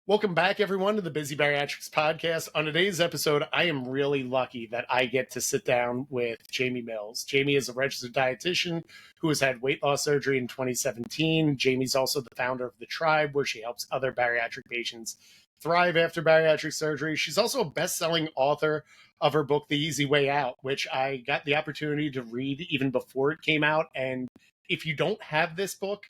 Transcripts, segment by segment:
Welcome back, everyone, to the Busy Bariatrics Podcast. On today's episode, I am really lucky that I get to sit down with Jamie Mills. Jamie is a registered dietitian who has had weight loss surgery in 2017. Jamie's also the founder of The Tribe, where she helps other bariatric patients thrive after bariatric surgery. She's also a best-selling author of her book, The Easy Way Out, which I got the opportunity to read even before it came out. And if you don't have this book,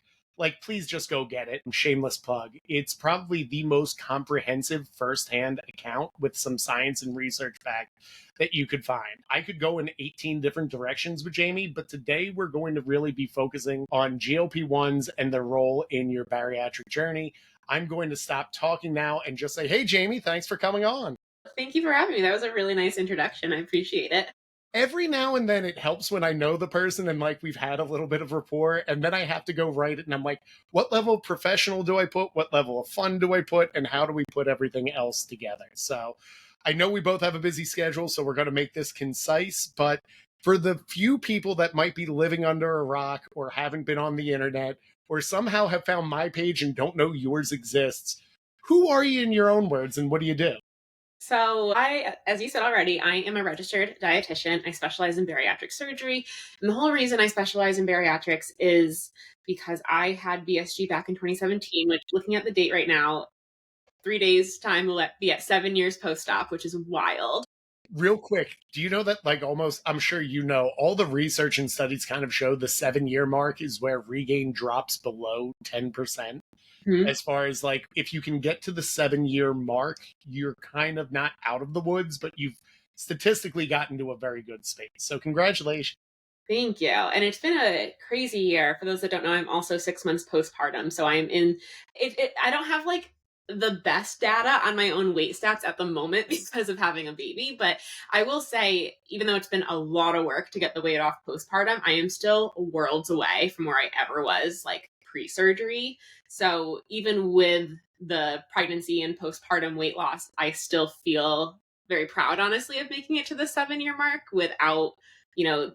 please just go get it. And shameless plug. It's probably the most comprehensive firsthand account with some science and research back that you could find. I could go in 18 different directions with Jamie, but today we're going to really be focusing on GLP-1s and their role in your bariatric journey. I'm going to stop talking now and just say, hey, Jamie, thanks for coming on. Thank you for having me. That was a really nice introduction. I appreciate it. Every now and then it helps when I know the person and we've had a little bit of rapport, and then I have to go write it and I'm like, what level of professional do I put? What level of fun do I put? And how do we put everything else together? So I know we both have a busy schedule, so we're going to make this concise, but for the few people that might be living under a rock or haven't been on the internet or somehow have found my page and don't know yours exists, who are you in your own words and what do you do? So as you said already, I am a registered dietitian. I specialize in bariatric surgery. And the whole reason I specialize in bariatrics is because I had BSG back in 2017, which looking at the date right now, 3 days time will be at 7 years post-op, which is wild. Real quick, do you know that almost, I'm sure you know, all the research and studies kind of show the 7-year mark is where regain drops below 10%? As far as if you can get to the 7-year mark, you're kind of not out of the woods, but you've statistically gotten to a very good space. So congratulations. Thank you. And it's been a crazy year. For those that don't know, I'm also 6 months postpartum. So I'm in it. I don't have the best data on my own weight stats at the moment because of having a baby. But I will say, even though it's been a lot of work to get the weight off postpartum, I am still worlds away from where I ever was pre-surgery. So even with the pregnancy and postpartum weight loss, I still feel very proud, honestly, of making it to the 7-year mark without,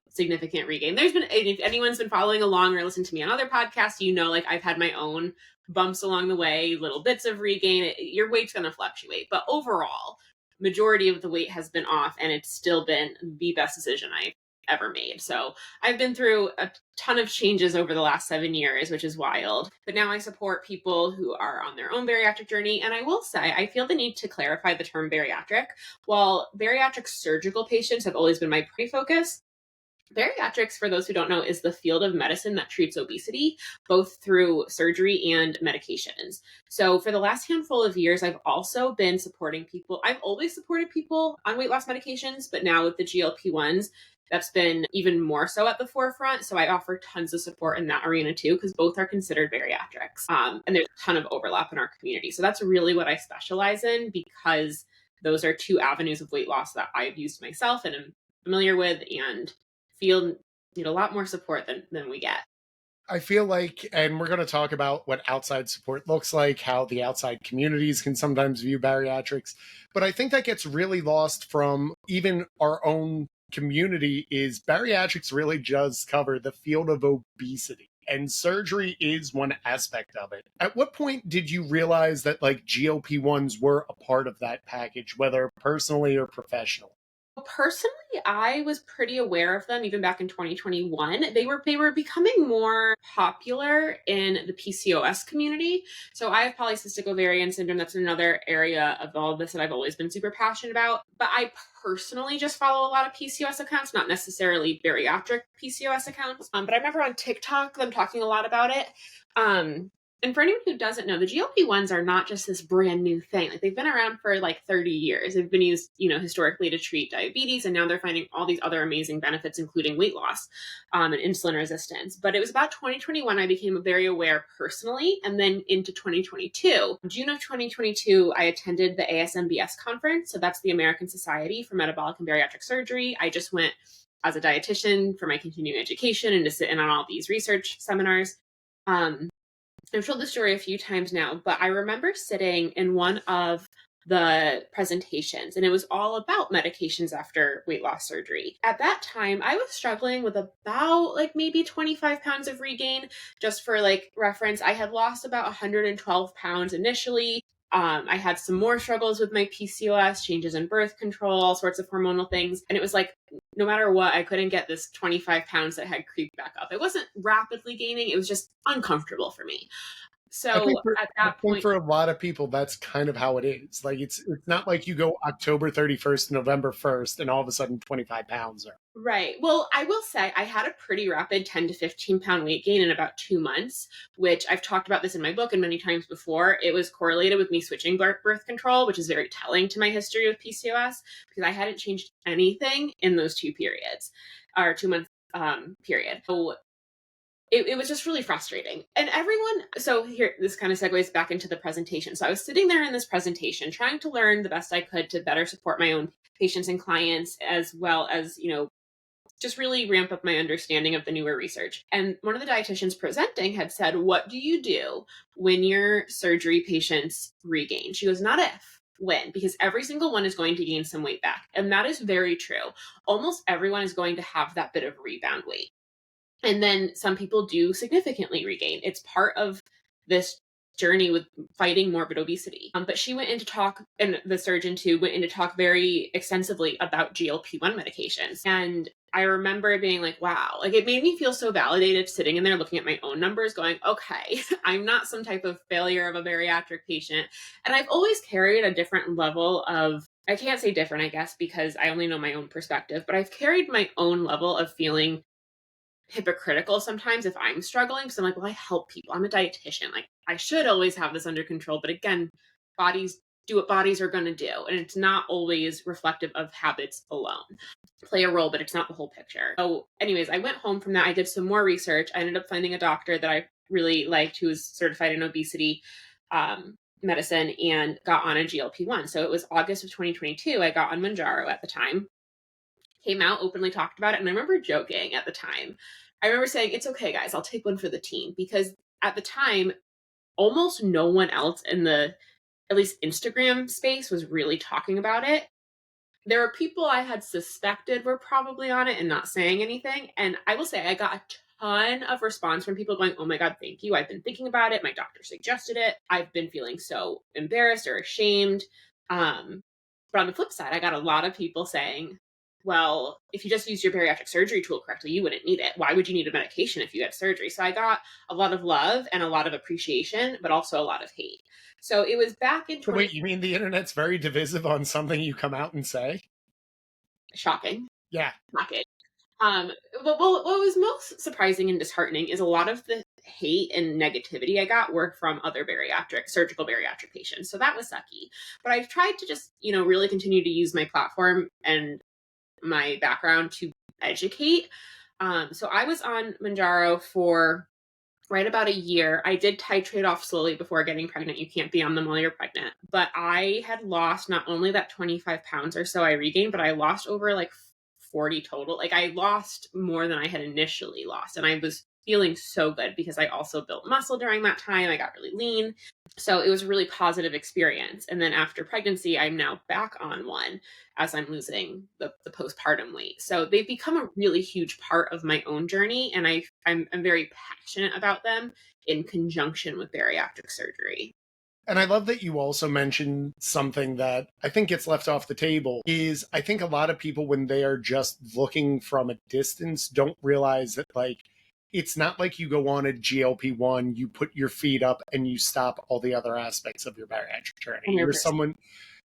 significant regain. If anyone's been following along or listened to me on other podcasts, I've had my own bumps along the way, little bits of regain. Your weight's going to fluctuate, but overall, majority of the weight has been off, and it's still been the best decision I've ever made. So I've been through a ton of changes over the last 7 years, which is wild. But now I support people who are on their own bariatric journey. And I will say, I feel the need to clarify the term bariatric. While bariatric surgical patients have always been my focus, bariatrics, for those who don't know, is the field of medicine that treats obesity, both through surgery and medications. So for the last handful of years, I've also been supporting people. I've always supported people on weight loss medications, but now with the GLP-1s, that's been even more so at the forefront. So I offer tons of support in that arena too, because both are considered bariatrics. And there's a ton of overlap in our community. So that's really what I specialize in, because those are two avenues of weight loss that I've used myself and am familiar with and feel need a lot more support than we get. I feel like, and we're going to talk about what outside support looks like, how the outside communities can sometimes view bariatrics, but I think that gets really lost from even our own community. Is bariatrics really just cover the field of obesity, and surgery is one aspect of it. At what point did you realize that GLP-1s were a part of that package, whether personally or professionally? Personally, I was pretty aware of them even back in 2021. They were becoming more popular in the PCOS community. So I have polycystic ovarian syndrome. That's another area of all of this that I've always been super passionate about. But I personally just follow a lot of PCOS accounts, not necessarily bariatric PCOS accounts. But I remember on TikTok them talking a lot about it. And for anyone who doesn't know, the GLP-1s are not just this brand new thing. They've been around for 30 years. They've been used, historically to treat diabetes, and now they're finding all these other amazing benefits, including weight loss and insulin resistance. But it was about 2021 I became very aware personally, and then into 2022. June of 2022, I attended the ASMBS conference. So that's the American Society for Metabolic and Bariatric Surgery. I just went as a dietitian for my continuing education and to sit in on all these research seminars. I've told this story a few times now, but I remember sitting in one of the presentations, and it was all about medications after weight loss surgery. At that time, I was struggling with about maybe 25 pounds of regain. Just for reference, I had lost about 112 pounds initially. I had some more struggles with my PCOS, changes in birth control, all sorts of hormonal things. And it was like, no matter what, I couldn't get this 25 pounds that had creeped back up. It wasn't rapidly gaining. It was just uncomfortable for me. So at that point, for a lot of people, that's kind of how it is. Like it's not like you go October 31st, November 1st, and all of a sudden 25 pounds are. Right. Well, I will say I had a pretty rapid 10 to 15 pound weight gain in about 2 months, which I've talked about this in my book and many times before. It was correlated with me switching birth control, which is very telling to my history with PCOS because I hadn't changed anything in those 2 periods or 2 month period. So it was just really frustrating. And everyone, so here, this kind of segues back into the presentation. So I was sitting there in this presentation, trying to learn the best I could to better support my own patients and clients, as well as, just really ramp up my understanding of the newer research. And one of the dietitians presenting had said, what do you do when your surgery patients regain? She goes, not if, when, because every single one is going to gain some weight back. And that is very true. Almost everyone is going to have that bit of rebound weight. And then some people do significantly regain. It's part of this journey with fighting morbid obesity. But she went in to talk, and the surgeon too went in to talk very extensively about GLP-1 medications. And I remember being like, wow, like it made me feel so validated sitting in there looking at my own numbers going, okay, I'm not some type of failure of a bariatric patient. And I've always carried a different level of, I can't say different, I guess, because I only know my own perspective, but I've carried my own level of feeling hypocritical sometimes if I'm struggling. Because I'm like, well, I help people. I'm a dietitian. Like I should always have this under control. But again, bodies do what bodies are going to do. And it's not always reflective of habits alone. Play a role, but it's not the whole picture. So anyways, I went home from that. I did some more research. I ended up finding a doctor that I really liked who was certified in obesity medicine and got on a GLP-1. So it was August of 2022. I got on Mounjaro at the time. Came out, openly talked about it. And I remember joking at the time. I remember saying, it's okay, guys, I'll take one for the team. Because at the time, almost no one else in the, at least Instagram space, was really talking about it. There were people I had suspected were probably on it and not saying anything. And I will say I got a ton of response from people going, oh my God, thank you. I've been thinking about it. My doctor suggested it. I've been feeling so embarrassed or ashamed. But on the flip side, I got a lot of people saying, well, if you just used your bariatric surgery tool correctly, you wouldn't need it. Why would you need a medication if you had surgery? So I got a lot of love and a lot of appreciation, but also a lot of hate. So it was back in... Wait, you mean the internet's very divisive on something you come out and say? Shocking. Yeah. Shocking. But what was most surprising and disheartening is a lot of the hate and negativity I got were from other surgical bariatric patients. So that was sucky. But I've tried to just, really continue to use my platform and my background to educate. So I was on Mounjaro for right about a year. I did titrate off slowly before getting pregnant. You can't be on them while you're pregnant. But I had lost not only that 25 pounds or so I regained, but I lost over like 40 total. Like I lost more than I had initially lost. And I was feeling so good because I also built muscle during that time. I got really lean. So it was a really positive experience. And then after pregnancy, I'm now back on one as I'm losing the postpartum weight. So they've become a really huge part of my own journey. And I'm very passionate about them in conjunction with bariatric surgery. And I love that you also mentioned something that I think gets left off the table is I think a lot of people, when they are just looking from a distance, don't realize that it's not like you go on a GLP-1, you put your feet up and you stop all the other aspects of your bariatric journey. 100%. You're someone,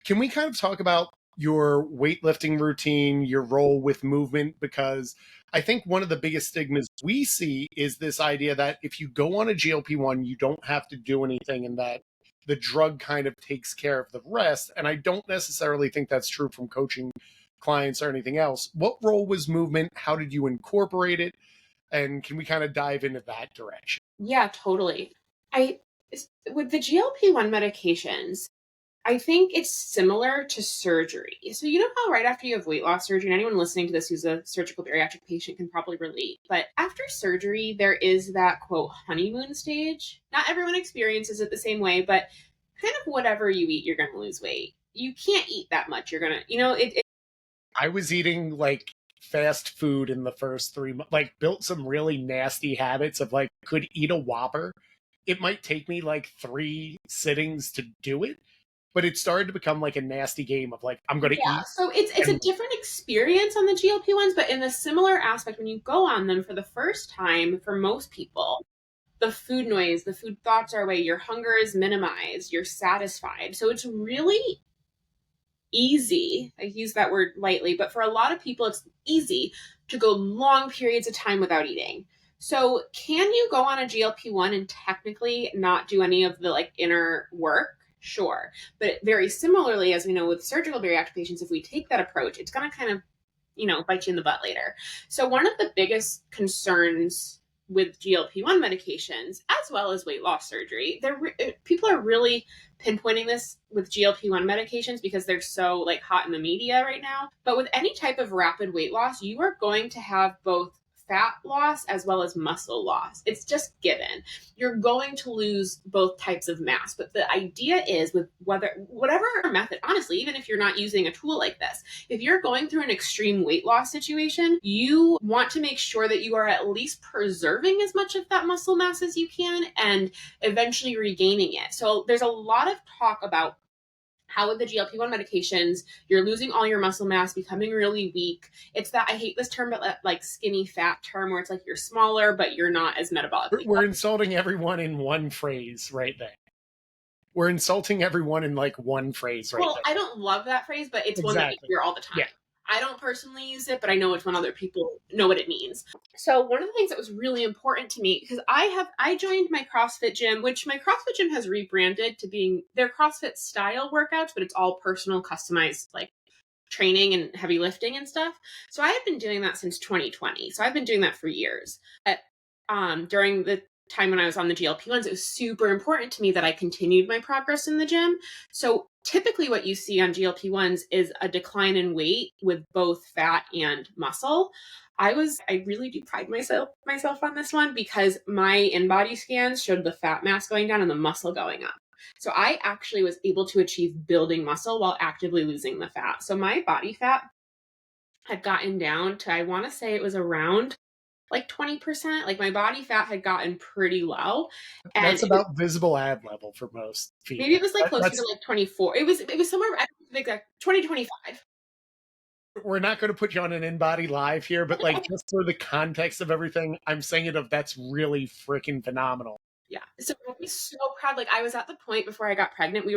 can we kind of talk about your weightlifting routine, your role with movement? Because I think one of the biggest stigmas we see is this idea that if you go on a GLP-1, you don't have to do anything and that the drug kind of takes care of the rest. And I don't necessarily think that's true from coaching clients or anything else. What role was movement? How did you incorporate it? And can we kind of dive into that direction? Yeah, totally. With the GLP-1 medications, I think it's similar to surgery. So you know how right after you have weight loss surgery, and anyone listening to this who's a surgical bariatric patient can probably relate, but after surgery, there is that, quote, honeymoon stage. Not everyone experiences it the same way, but kind of whatever you eat, you're going to lose weight. You can't eat that much. You're going to, I was eating fast food in the first 3 months, built some really nasty habits of could eat a Whopper it might take me like 3 sittings to do it, but it started to become like a nasty game of like, I'm going to eat. So it's a different experience on the GLP ones, but in a similar aspect, when you go on them for the first time, for most people, the food noise, the food thoughts are away, your hunger is minimized, you're satisfied. So it's really easy. I use that word lightly, but for a lot of people, it's easy to go long periods of time without eating. So can you go on a GLP-1 and technically not do any of the like inner work? Sure. But very similarly, as we know with surgical bariatric patients, if we take that approach, it's going to kind of, bite you in the butt later. So one of the biggest concerns with GLP-1 medications, as well as weight loss surgery, people are really pinpointing this with GLP-1 medications because they're so like hot in the media right now. But with any type of rapid weight loss, you are going to have both fat loss as well as muscle loss. It's just given. You're going to lose both types of mass. But the idea is with whatever method, honestly, even if you're not using a tool like this, if you're going through an extreme weight loss situation, you want to make sure that you are at least preserving as much of that muscle mass as you can and eventually regaining it. So there's a lot of talk about how with the GLP-1 medications, you're losing all your muscle mass, becoming really weak. It's that, I hate this term, but like skinny fat term where it's like you're smaller, but you're not as metabolically. We're insulting everyone in one phrase right there. We're insulting everyone in like one phrase right there. I don't love that phrase, but it's one that we hear all the time. Yeah. I don't personally use it, but I know it's when other people know what it means. So one of the things that was really important to me, because I joined my CrossFit gym, which my CrossFit gym has rebranded to being their CrossFit style workouts, but it's all personal, customized, like training and heavy lifting and stuff. So I have been doing that since 2020. So I've been doing that for years. During the time when I was on the GLP-1s, it was super important to me that I continued my progress in the gym. So typically what you see on GLP-1s is a decline in weight with both fat and muscle. I really do pride myself on this one because my in-body scans showed the fat mass going down and the muscle going up. So I actually was able to achieve building muscle while actively losing the fat. So my body fat had gotten down to, I want to say it was around like 20%. Like my body fat had gotten pretty low. And that's about visible ab level for most people. Maybe it was like closer to like 24. It was somewhere, I don't think like 20, 25. We're not going to put you on an in-body live here, but like just for the context of everything, I'm saying it of that's really freaking phenomenal. Yeah. So I'm so proud. Like I was at the point before I got pregnant,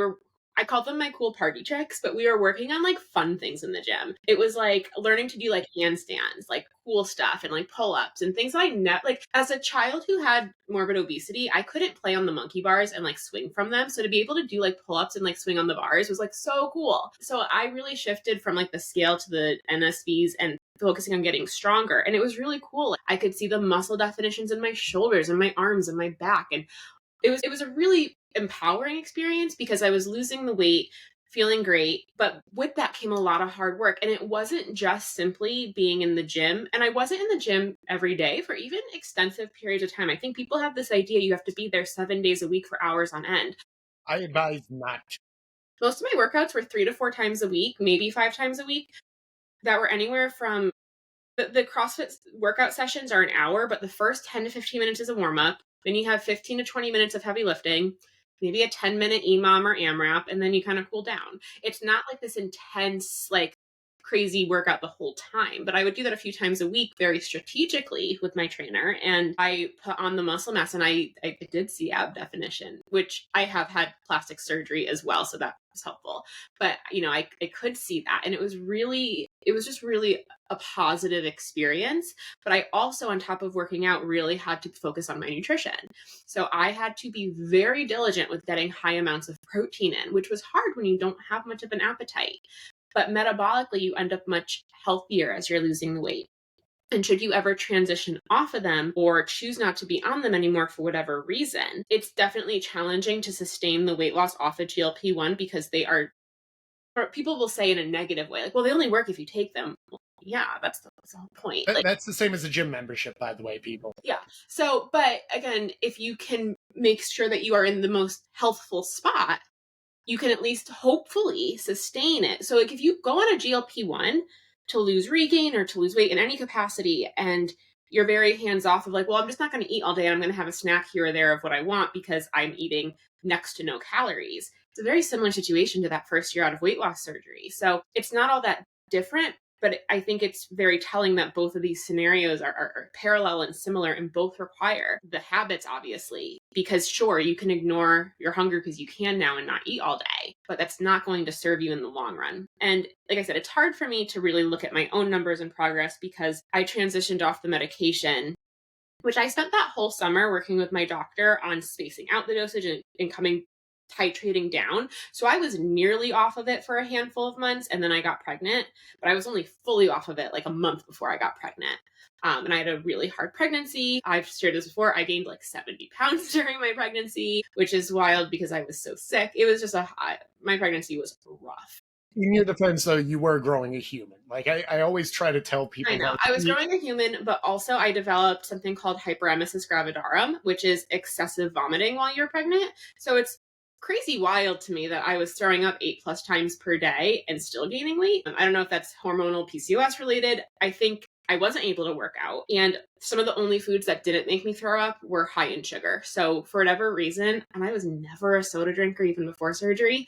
I called them my cool party tricks, but we were working on like fun things in the gym. It was like learning to do like handstands, like cool stuff and like pull-ups and things that I like as a child who had morbid obesity, I couldn't play on the monkey bars and like swing from them. So to be able to do like pull-ups and like swing on the bars was like so cool. So I really shifted from like the scale to the NSVs and focusing on getting stronger. And it was really cool. I could see the muscle definitions in my shoulders and my arms and my back. And it was a really empowering experience because I was losing the weight, feeling great, but with that came a lot of hard work. And it wasn't just simply being in the gym. And I wasn't in the gym every day for even extensive periods of time. I think people have this idea you have to be there 7 days a week for hours on end. I advise not. Most of my workouts were 3 to 4 times a week, maybe 5 times a week, that were anywhere from the CrossFit workout sessions are an hour, but the first 10 to 15 minutes is a warm up. Then you have 15 to 20 minutes of heavy lifting, maybe a 10-minute EMOM or AMRAP, and then you kind of cool down. It's not like this intense, like crazy workout the whole time, but I would do that a few times a week very strategically with my trainer, and I put on the muscle mass, and I did see ab definition, which I have had plastic surgery as well, so that was helpful. But, I could see that, and it was just really a positive experience. But I also, on top of working out, really had to focus on my nutrition. So I had to be very diligent with getting high amounts of protein in, which was hard when you don't have much of an appetite. But metabolically, you end up much healthier as you're losing the weight. And should you ever transition off of them or choose not to be on them anymore for whatever reason, it's definitely challenging to sustain the weight loss off of GLP-1 because or people will say in a negative way, like, well, they only work if you take them. Well, yeah, that's the whole point. That's the same as a gym membership, by the way, people. Yeah. So, but again, if you can make sure that you are in the most healthful spot, you can at least hopefully sustain it. So like if you go on a GLP-1 to lose regain or to lose weight in any capacity and you're very hands off of like, well, I'm just not going to eat all day. I'm going to have a snack here or there of what I want because I'm eating next to no calories. It's a very similar situation to that first year out of weight loss surgery. So it's not all that different, but I think it's very telling that both of these scenarios are parallel and similar, and both require the habits, obviously, because sure, you can ignore your hunger because you can now and not eat all day, but that's not going to serve you in the long run. And like I said, it's hard for me to really look at my own numbers and progress because I transitioned off the medication, which I spent that whole summer working with my doctor on spacing out the dosage and coming titrating down. So I was nearly off of it for a handful of months, and then I got pregnant, but I was only fully off of it like a month before I got pregnant. And I had a really hard pregnancy. I've shared this before. I gained like 70 pounds during my pregnancy, which is wild because I was so sick. It was just my pregnancy was rough. In your defense, though, you were growing a human. Like I always try to tell people. I know. I was growing a human, but also I developed something called hyperemesis gravidarum, which is excessive vomiting while you're pregnant. So it's crazy wild to me that I was throwing up 8+ times per day and still gaining weight. I don't know if that's hormonal PCOS related. I think I wasn't able to work out. And some of the only foods that didn't make me throw up were high in sugar. So for whatever reason, and I was never a soda drinker even before surgery,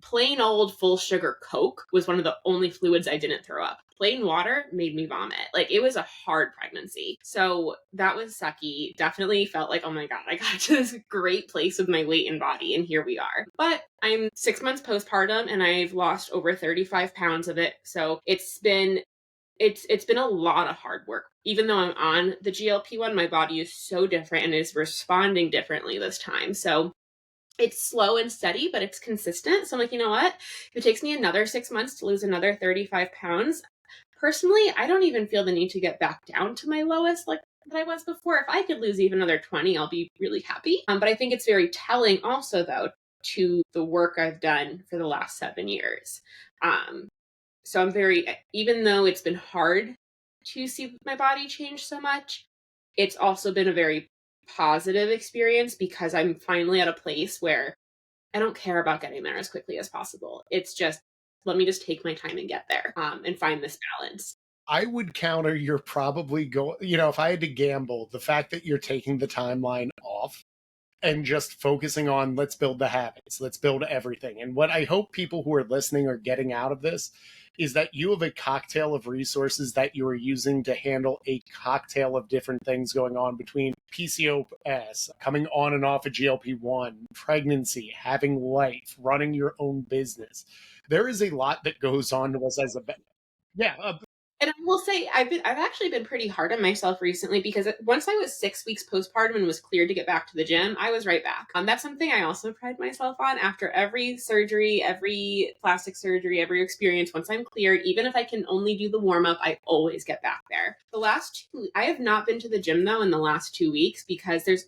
plain old full sugar Coke was one of the only fluids I didn't throw up. Plain water made me vomit. Like, it was a hard pregnancy. So that was sucky. Definitely felt like, oh my God, I got to this great place with my weight and body, and here we are. But I'm 6 months postpartum and I've lost over 35 pounds of it. So it's been a lot of hard work. Even though I'm on the GLP-1, my body is so different and is responding differently this time. So it's slow and steady, but it's consistent. So I'm like, you know what? If it takes me another 6 months to lose another 35 pounds, personally, I don't even feel the need to get back down to my lowest like that I was before. If I could lose even another 20, I'll be really happy. But I think it's very telling also, though, to the work I've done for the last 7 years. So even though it's been hard to see my body change so much, it's also been a very positive experience because I'm finally at a place where I don't care about getting there as quickly as possible. It's just, let me just take my time and get there and find this balance. I would counter you're probably if I had to gamble, the fact that you're taking the timeline off and just focusing on let's build the habits, let's build everything. And what I hope people who are listening are getting out of this is that you have a cocktail of resources that you are using to handle a cocktail of different things going on between PCOS, coming on and off of GLP-1, pregnancy, having life, running your own business. There is a lot that goes on to us as a And I will say, I've actually been pretty hard on myself recently because once I was 6 weeks postpartum and was cleared to get back to the gym, I was right back. That's something I also pride myself on. After every surgery, every plastic surgery, every experience, once I'm cleared, even if I can only do the warm up, I always get back there. I have not been to the gym though in the last 2 weeks because there's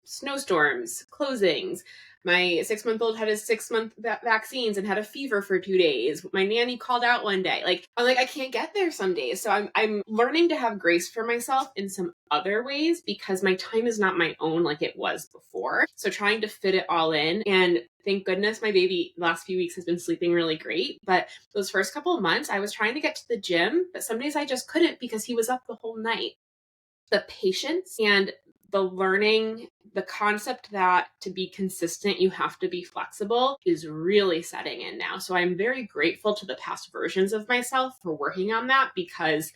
snowstorms, closings. My 6-month-old had his 6-month vaccines and had a fever for 2 days. My nanny called out one day. I'm like, I can't get there some days. So I'm learning to have grace for myself in some other ways because my time is not my own like it was before. So trying to fit it all in. And thank goodness my baby the last few weeks has been sleeping really great. But those first couple of months, I was trying to get to the gym, but some days I just couldn't because he was up the whole night. The patience and the learning, the concept that to be consistent, you have to be flexible is really setting in now. So I'm very grateful to the past versions of myself for working on that because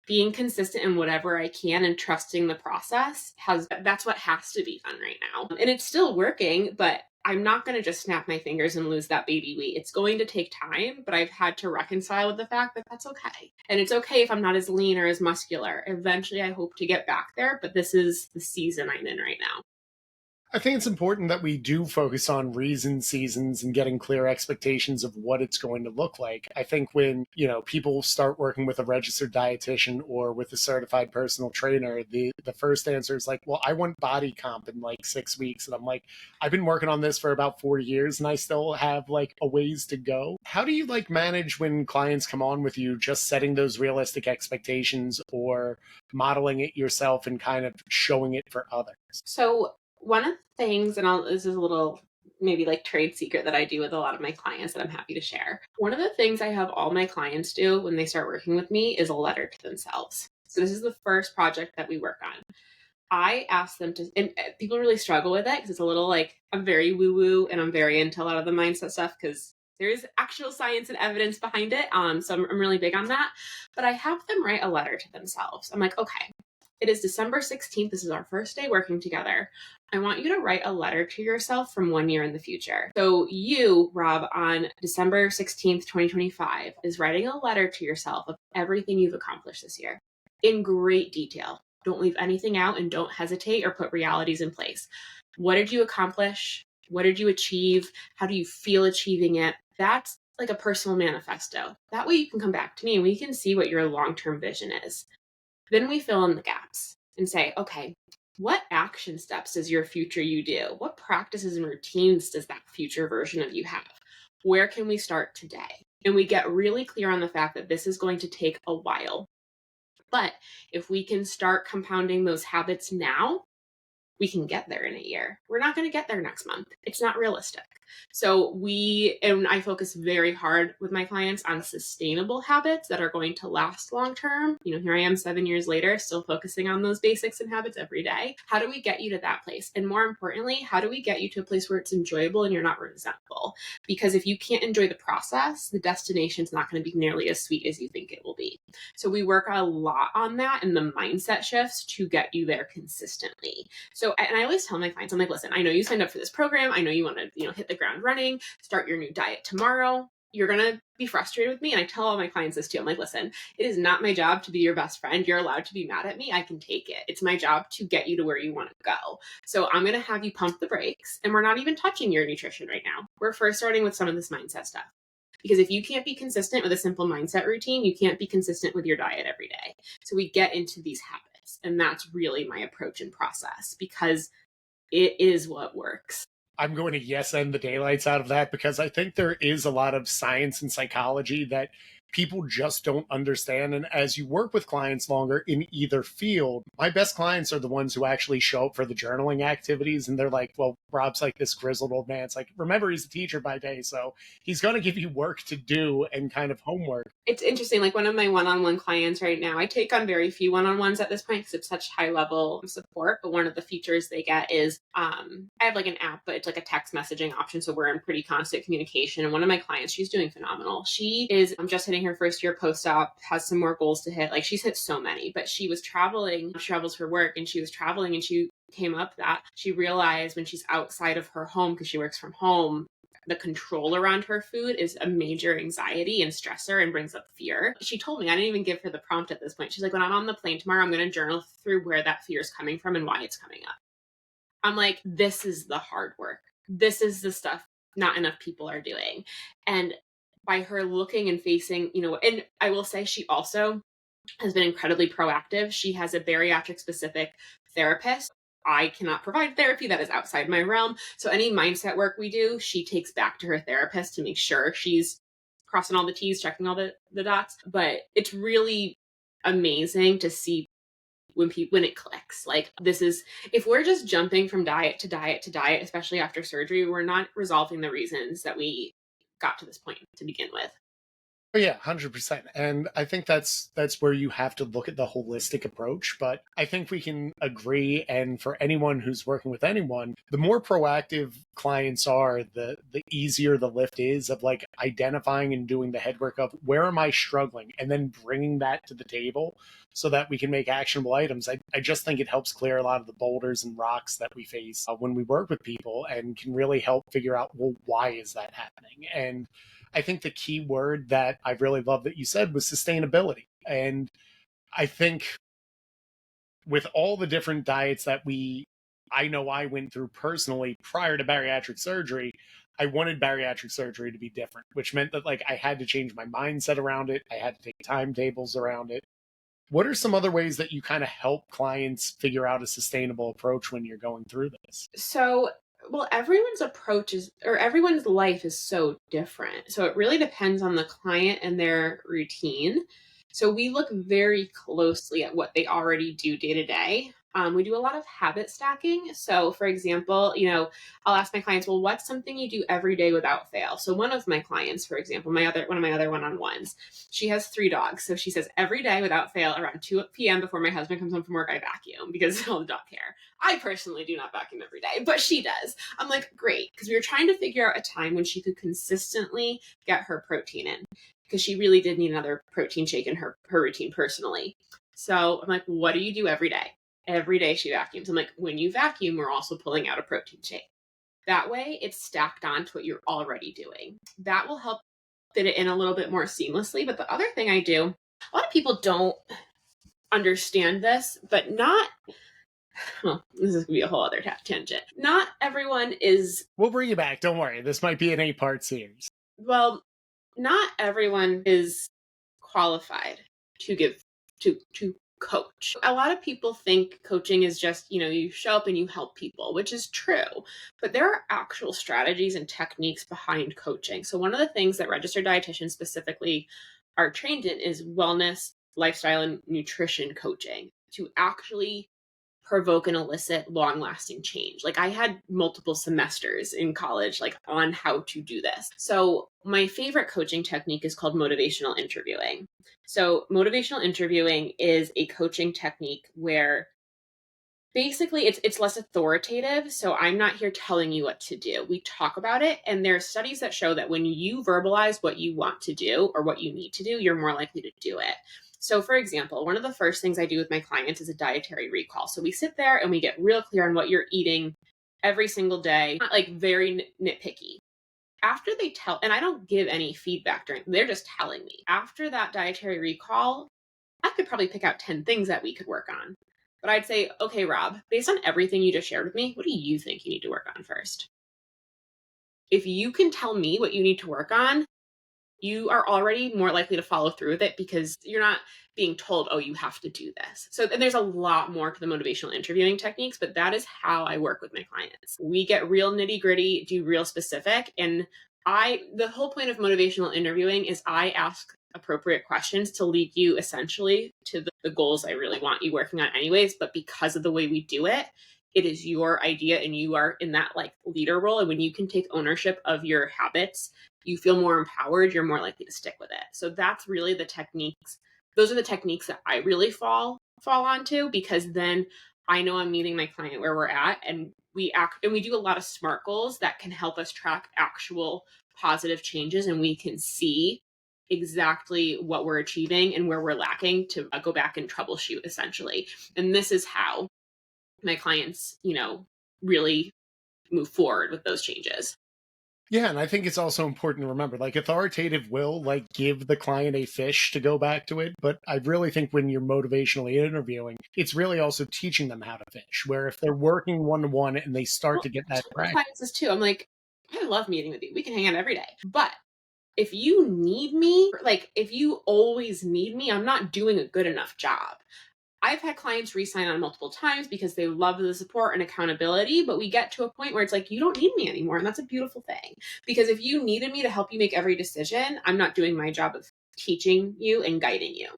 being consistent in whatever I can and trusting the process that's what has to be done right now. And it's still working, but I'm not going to just snap my fingers and lose that baby weight. It's going to take time, but I've had to reconcile with the fact that that's okay. And it's okay if I'm not as lean or as muscular. Eventually, I hope to get back there, but this is the season I'm in right now. I think it's important that we do focus on reasons, seasons, and getting clear expectations of what it's going to look like. I think when, people start working with a registered dietitian or with a certified personal trainer, the first answer is like, well, I want body comp in 6 weeks. And I'm like, I've been working on this for about 4 years and I still have a ways to go. How do you manage when clients come on with you, just setting those realistic expectations or modeling it yourself and kind of showing it for others? So one of the things, and this is a little maybe trade secret that I do with a lot of my clients that I'm happy to share. One of the things I have all my clients do when they start working with me is a letter to themselves. So this is the first project that we work on. I asked them to, and people really struggle with it because it's a little like, I'm very woo woo and I'm very into a lot of the mindset stuff because there is actual science and evidence behind it. So I'm really big on that. But I have them write a letter to themselves. I'm like, okay, it is December 16th. This is our first day working together. I want you to write a letter to yourself from 1 year in the future. So you, Rob, on December 16th, 2025, is writing a letter to yourself of everything you've accomplished this year in great detail. Don't leave anything out and don't hesitate or put realities in place. What did you accomplish? What did you achieve? How do you feel achieving it? That's like a personal manifesto. That way you can come back to me and we can see what your long-term vision is. Then we fill in the gaps and say, okay, what action steps does your future you do? What practices and routines does that future version of you have? Where can we start today? And we get really clear on the fact that this is going to take a while. But if we can start compounding those habits now, we can get there in a year. We're not going to get there next month. It's not realistic. So I focus very hard with my clients on sustainable habits that are going to last long term. Here I am 7 years later, still focusing on those basics and habits every day. How do we get you to that place? And more importantly, how do we get you to a place where it's enjoyable and you're not resentful? Because if you can't enjoy the process, the destination is not going to be nearly as sweet as you think it will be. So we work a lot on that and the mindset shifts to get you there consistently. So, and I always tell my clients, I'm like, listen, I know you signed up for this program. I know you want to, hit the ground running, start your new diet tomorrow. You're going to be frustrated with me. And I tell all my clients this too. I'm like, listen, it is not my job to be your best friend. You're allowed to be mad at me. I can take it. It's my job to get you to where you want to go. So I'm going to have you pump the brakes and we're not even touching your nutrition right now. We're first starting with some of this mindset stuff. Because if you can't be consistent with a simple mindset routine, you can't be consistent with your diet every day. So we get into these habits. And that's really my approach and process because it is what works. I'm going to yes end the daylights out of that because I think there is a lot of science and psychology that people just don't understand. And as you work with clients longer in either field, my best clients are the ones who actually show up for the journaling activities. And they're like, well, Rob's like this grizzled old man. It's like, remember, he's a teacher by day. So he's going to give you work to do and kind of homework. It's interesting. Like one of my one-on-one clients right now, I take on very few one-on-ones at this point because it's such high level of support. But one of the features they get is I have like an app, but it's like a text messaging option. So we're in pretty constant communication. And one of my clients, she's doing phenomenal. I'm just hitting her first year post-op, has some more goals to hit. Like she's hit so many, but she was traveling. She travels for work and she was traveling and she came up that she realized when she's outside of her home, because she works from home, the control around her food is a major anxiety and stressor and brings up fear. She told me, I didn't even give her the prompt at this point. She's like, when I'm on the plane tomorrow, I'm going to journal through where that fear is coming from and why it's coming up. I'm like, this is the hard work. This is the stuff not enough people are doing. And by her looking and facing, and I will say she also has been incredibly proactive. She has a bariatric specific therapist. I cannot provide therapy that is outside my realm. So any mindset work we do, she takes back to her therapist to make sure she's crossing all the T's, checking all the dots. But it's really amazing to see when it clicks. Like if we're just jumping from diet to diet to diet, especially after surgery, we're not resolving the reasons that we got to this point to begin with. Oh, yeah, 100%. And I think that's where you have to look at the holistic approach. But I think we can agree. And for anyone who's working with anyone, the more proactive clients are, the easier the lift is of like identifying and doing the headwork of where am I struggling and then bringing that to the table so that we can make actionable items. I just think it helps clear a lot of the boulders and rocks that we face when we work with people and can really help figure out, well, why is that happening? And I think the key word that I really love that you said was sustainability. And I think with all the different diets that I know I went through personally prior to bariatric surgery, I wanted bariatric surgery to be different, which meant that like I had to change my mindset around it. I had to take timetables around it. What are some other ways that you kind of help clients figure out a sustainable approach when you're going through this? So, well, everyone's approach everyone's life is so different. So it really depends on the client and their routine. So we look very closely at what they already do day to day. We do a lot of habit stacking. So for example, I'll ask my clients, well, what's something you do every day without fail? So one of my clients, for example, one of my other one-on-ones, she has 3 dogs. So she says every day without fail around 2 p.m. before my husband comes home from work, I vacuum because all the dog hair. I personally do not vacuum every day, but she does. I'm like, great. Because we were trying to figure out a time when she could consistently get her protein in because she really did need another protein shake in her routine personally. So I'm like, what do you do every day? Every day she vacuums. I'm like, when you vacuum, we're also pulling out a protein shake. That way it's stacked on to what you're already doing. That will help fit it in a little bit more seamlessly. But the other thing I do, a lot of people don't understand this, but well, this is going to be a whole other tangent. Not everyone is... We'll bring you back. Don't worry. This might be an 8-part series. Well, not everyone is qualified to coach. A lot of people think coaching is just, you show up and you help people, which is true, but there are actual strategies and techniques behind coaching. So one of the things that registered dietitians specifically are trained in is wellness, lifestyle, and nutrition coaching to actually provoke and elicit long-lasting change. Like I had multiple semesters in college, on how to do this. So my favorite coaching technique is called motivational interviewing. So motivational interviewing is a coaching technique where basically it's less authoritative. So I'm not here telling you what to do. We talk about it. And there are studies that show that when you verbalize what you want to do or what you need to do, you're more likely to do it. So for example, one of the first things I do with my clients is a dietary recall. So we sit there and we get real clear on what you're eating every single day, not very nitpicky. After they tell, and I don't give any feedback they're just telling me. After that dietary recall, I could probably pick out 10 things that we could work on. But I'd say, okay, Rob, based on everything you just shared with me, what do you think you need to work on first? If you can tell me what you need to work on, you are already more likely to follow through with it because you're not being told, oh, you have to do this. So there's a lot more to the motivational interviewing techniques, but that is how I work with my clients. We get real nitty gritty, do real specific. And the whole point of motivational interviewing is I ask appropriate questions to lead you essentially to the goals I really want you working on anyways. But because of the way we do it, it is your idea and you are in that leader role. And when you can take ownership of your habits, you feel more empowered, you're more likely to stick with it. So that's really the techniques. Those are the techniques that I really fall onto because then I know I'm meeting my client where we're at and we do a lot of SMART goals that can help us track actual positive changes and we can see exactly what we're achieving and where we're lacking to go back and troubleshoot essentially. And this is how my clients, really move forward with those changes. Yeah, and I think it's also important to remember, authoritative will give the client a fish to go back to it. But I really think when you're motivationally interviewing, it's really also teaching them how to fish, where if they're working one-to-one and they start to get that practice. Clients is too. I'm like, I love meeting with you. We can hang out every day. But if you need me, if you always need me, I'm not doing a good enough job. I've had clients re-sign on multiple times because they love the support and accountability, but we get to a point where it's you don't need me anymore. And that's a beautiful thing. Because if you needed me to help you make every decision, I'm not doing my job of teaching you and guiding you.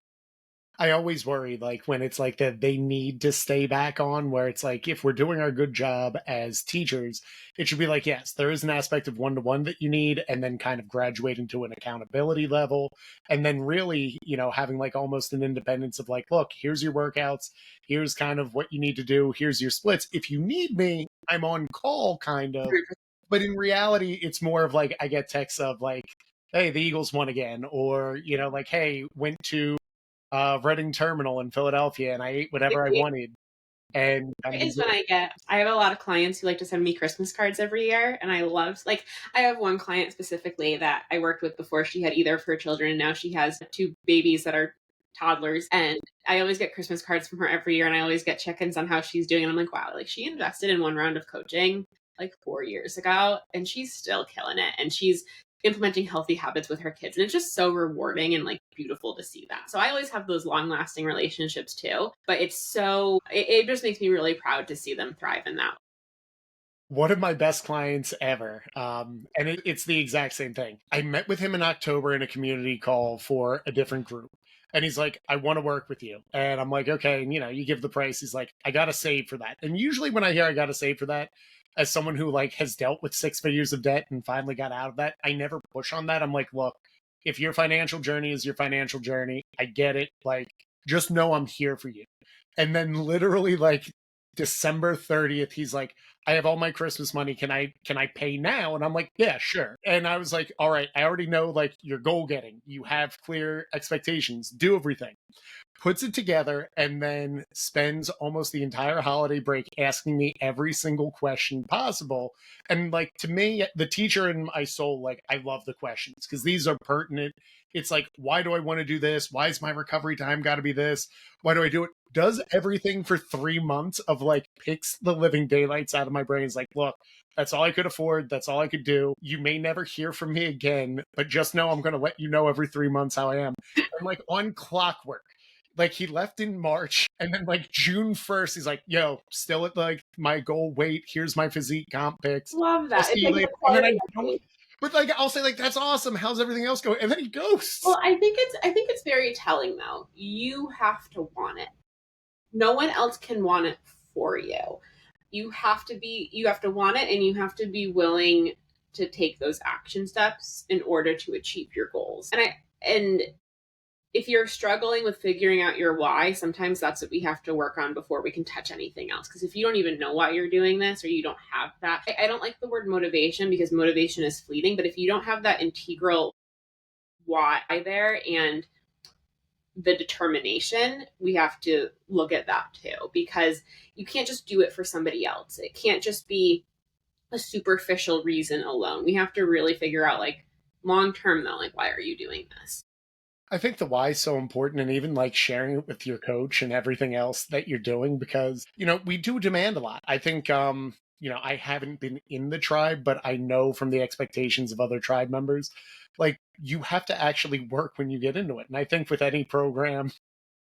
I always worry, when it's that they need to stay back on, where it's if we're doing our good job as teachers, it should be yes, there is an aspect of one-to-one that you need, and then kind of graduating to an accountability level, and then really, having almost an independence of look, here's your workouts, here's kind of what you need to do, here's your splits. If you need me, I'm on call, kind of. But in reality, it's more of I get texts of hey, the Eagles won again, or, hey, went to Reading Terminal in Philadelphia, and I ate whatever I wanted. And is when I have a lot of clients who like to send me Christmas cards every year, and I love I have one client specifically that I worked with before she had either of her children, and now she has 2 babies that are toddlers, and I always get Christmas cards from her every year, and I always get check-ins on how she's doing, and I'm like, wow, she invested in one round of coaching 4 years ago, and she's still killing it, and she's implementing healthy habits with her kids. And it's just so rewarding and beautiful to see that. So I always have those long lasting relationships too, but it just makes me really proud to see them thrive in that. One of my best clients ever. And it's the exact same thing. I met with him in October in a community call for a different group. And he's like, I want to work with you. And I'm like, okay. And, you give the price. He's like, I got to save for that. And usually when I hear I got to save for that, as someone who like has dealt with 6 figures of debt and finally got out of that, I never push on that. I'm like, look, if your financial journey is your financial journey, I get it. Like, just know I'm here for you. And then literally like December 30th, he's like, I have all my Christmas money. Can I pay now? And I'm like, yeah, sure. And I was like, all right, I already know like you're goal getting. You have clear expectations. Do everything. Puts it together and then spends almost the entire holiday break asking me every single question possible. And like, to me, the teacher in my soul, like, I love the questions because these are pertinent. It's like, why do I want to do this? Why is my recovery time got to be this? Why do I do it? Does everything for 3 months of like picks the living daylights out of my brain. It's like, look, that's all I could afford. That's all I could do. You may never hear from me again, but just know I'm going to let you know every 3 months how I am. I'm like on clockwork. Like he left in March and then like June 1st, he's like, yo, still at like my goal weight. Here's my physique comp picks. Love that. It's like and then I don't, but like, I'll say like, that's awesome. How's everything else going? And then he ghosts. Well, I think it's very telling though. You have to want it. No one else can want it for you. You have to want it and you have to be willing to take those action steps in order to achieve your goals. And if you're struggling with figuring out your why, sometimes that's what we have to work on before we can touch anything else. Because if you don't even know why you're doing this or you don't have that, I don't like the word motivation because motivation is fleeting. But if you don't have that integral why there and the determination, we have to look at that too, because you can't just do it for somebody else. It can't just be a superficial reason alone. We have to really figure out like long term though, like, why are you doing this? I think the why is so important, and even like sharing it with your coach and everything else that you're doing, because, we do demand a lot. I think, I haven't been in the tribe, but I know from the expectations of other tribe members, like you have to actually work when you get into it. And I think with any program,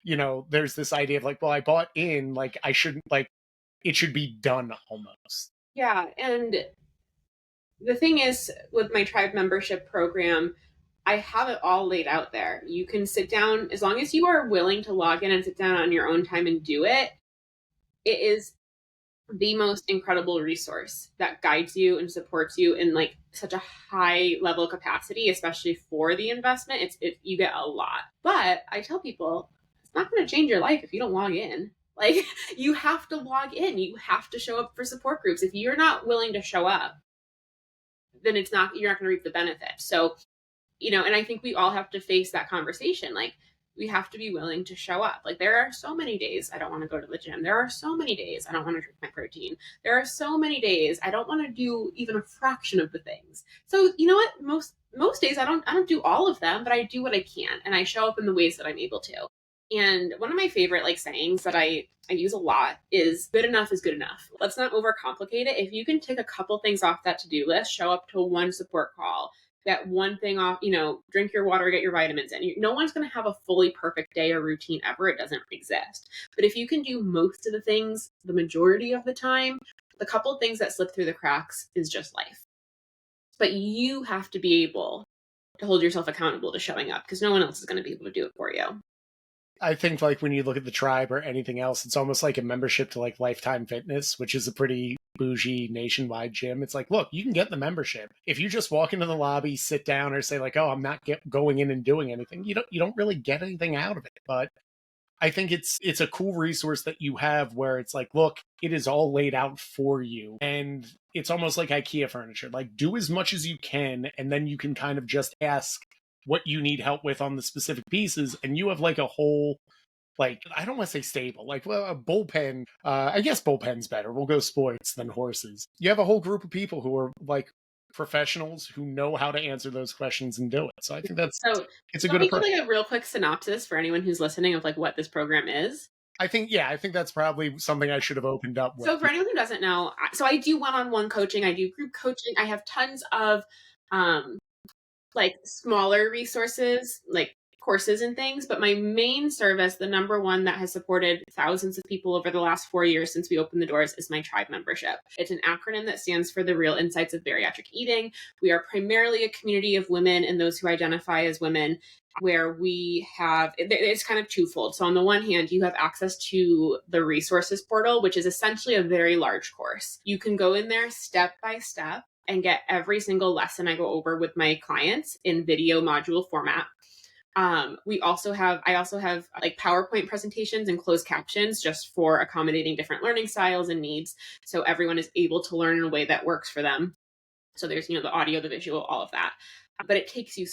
there's this idea of like, well, I bought in, like I shouldn't, like it should be done almost. Yeah. And the thing is with my tribe membership program, I have it all laid out there. You can sit down as long as you are willing to log in and sit down on your own time and do it. It is the most incredible resource that guides you and supports you in like such a high level capacity, especially for the investment. You get a lot. But I tell people it's not going to change your life if you don't log in. Like you have to log in. You have to show up for support groups. If you're not willing to show up, then you're not going to reap the benefit. So, and I think we all have to face that conversation. Like we have to be willing to show up. Like there are so many days I don't want to go to the gym. There are so many days I don't want to drink my protein. There are so many days I don't want to do even a fraction of the things. So you know what? Most days I don't do all of them, but I do what I can and I show up in the ways that I'm able to. And one of my favorite like sayings that I use a lot is good enough is good enough. Let's not overcomplicate it. If you can take a couple things off that to-do list, show up to one support call, get one thing off, drink your water, get your vitamins in. No one's going to have a fully perfect day or routine ever. It doesn't exist. But if you can do most of the things the majority of the time, the couple of things that slip through the cracks is just life. But you have to be able to hold yourself accountable to showing up because no one else is going to be able to do it for you. I think like when you look at the tribe or anything else, it's almost like a membership to like Lifetime Fitness, which is a pretty bougie nationwide gym. It's like, look, you can get the membership. If you just walk into the lobby, sit down or say like, oh, I'm not going in and doing anything, you don't really get anything out of it. But I think it's a cool resource that you have where it's like, look, it is all laid out for you. And it's almost like IKEA furniture, like do as much as you can. And then you can kind of just ask what you need help with on the specific pieces. And you have like a whole, like, I don't want to say stable, like a bullpen. I guess bullpen's better. We'll go sports than horses. You have a whole group of people who are like professionals who know how to answer those questions and do it. So I think it's a good approach. Like a real quick synopsis for anyone who's listening of like what this program is. I think that's probably something I should have opened up with. So for anyone who doesn't know, so I do one-on-one coaching. I do group coaching. I have tons of like smaller resources, like courses and things, but my main service, the number one that has supported thousands of people over the last 4 years since we opened the doors, is my tribe membership. It's an acronym that stands for the Real Insights of Bariatric Eating. We are primarily a community of women and those who identify as women, where we have, it's kind of twofold. So on the one hand, you have access to the resources portal, which is essentially a very large course. You can go in there step by step and get every single lesson I go over with my clients in video module format. I also have like PowerPoint presentations and closed captions just for accommodating different learning styles and needs. So everyone is able to learn in a way that works for them. So there's, the audio, the visual, all of that. But it takes you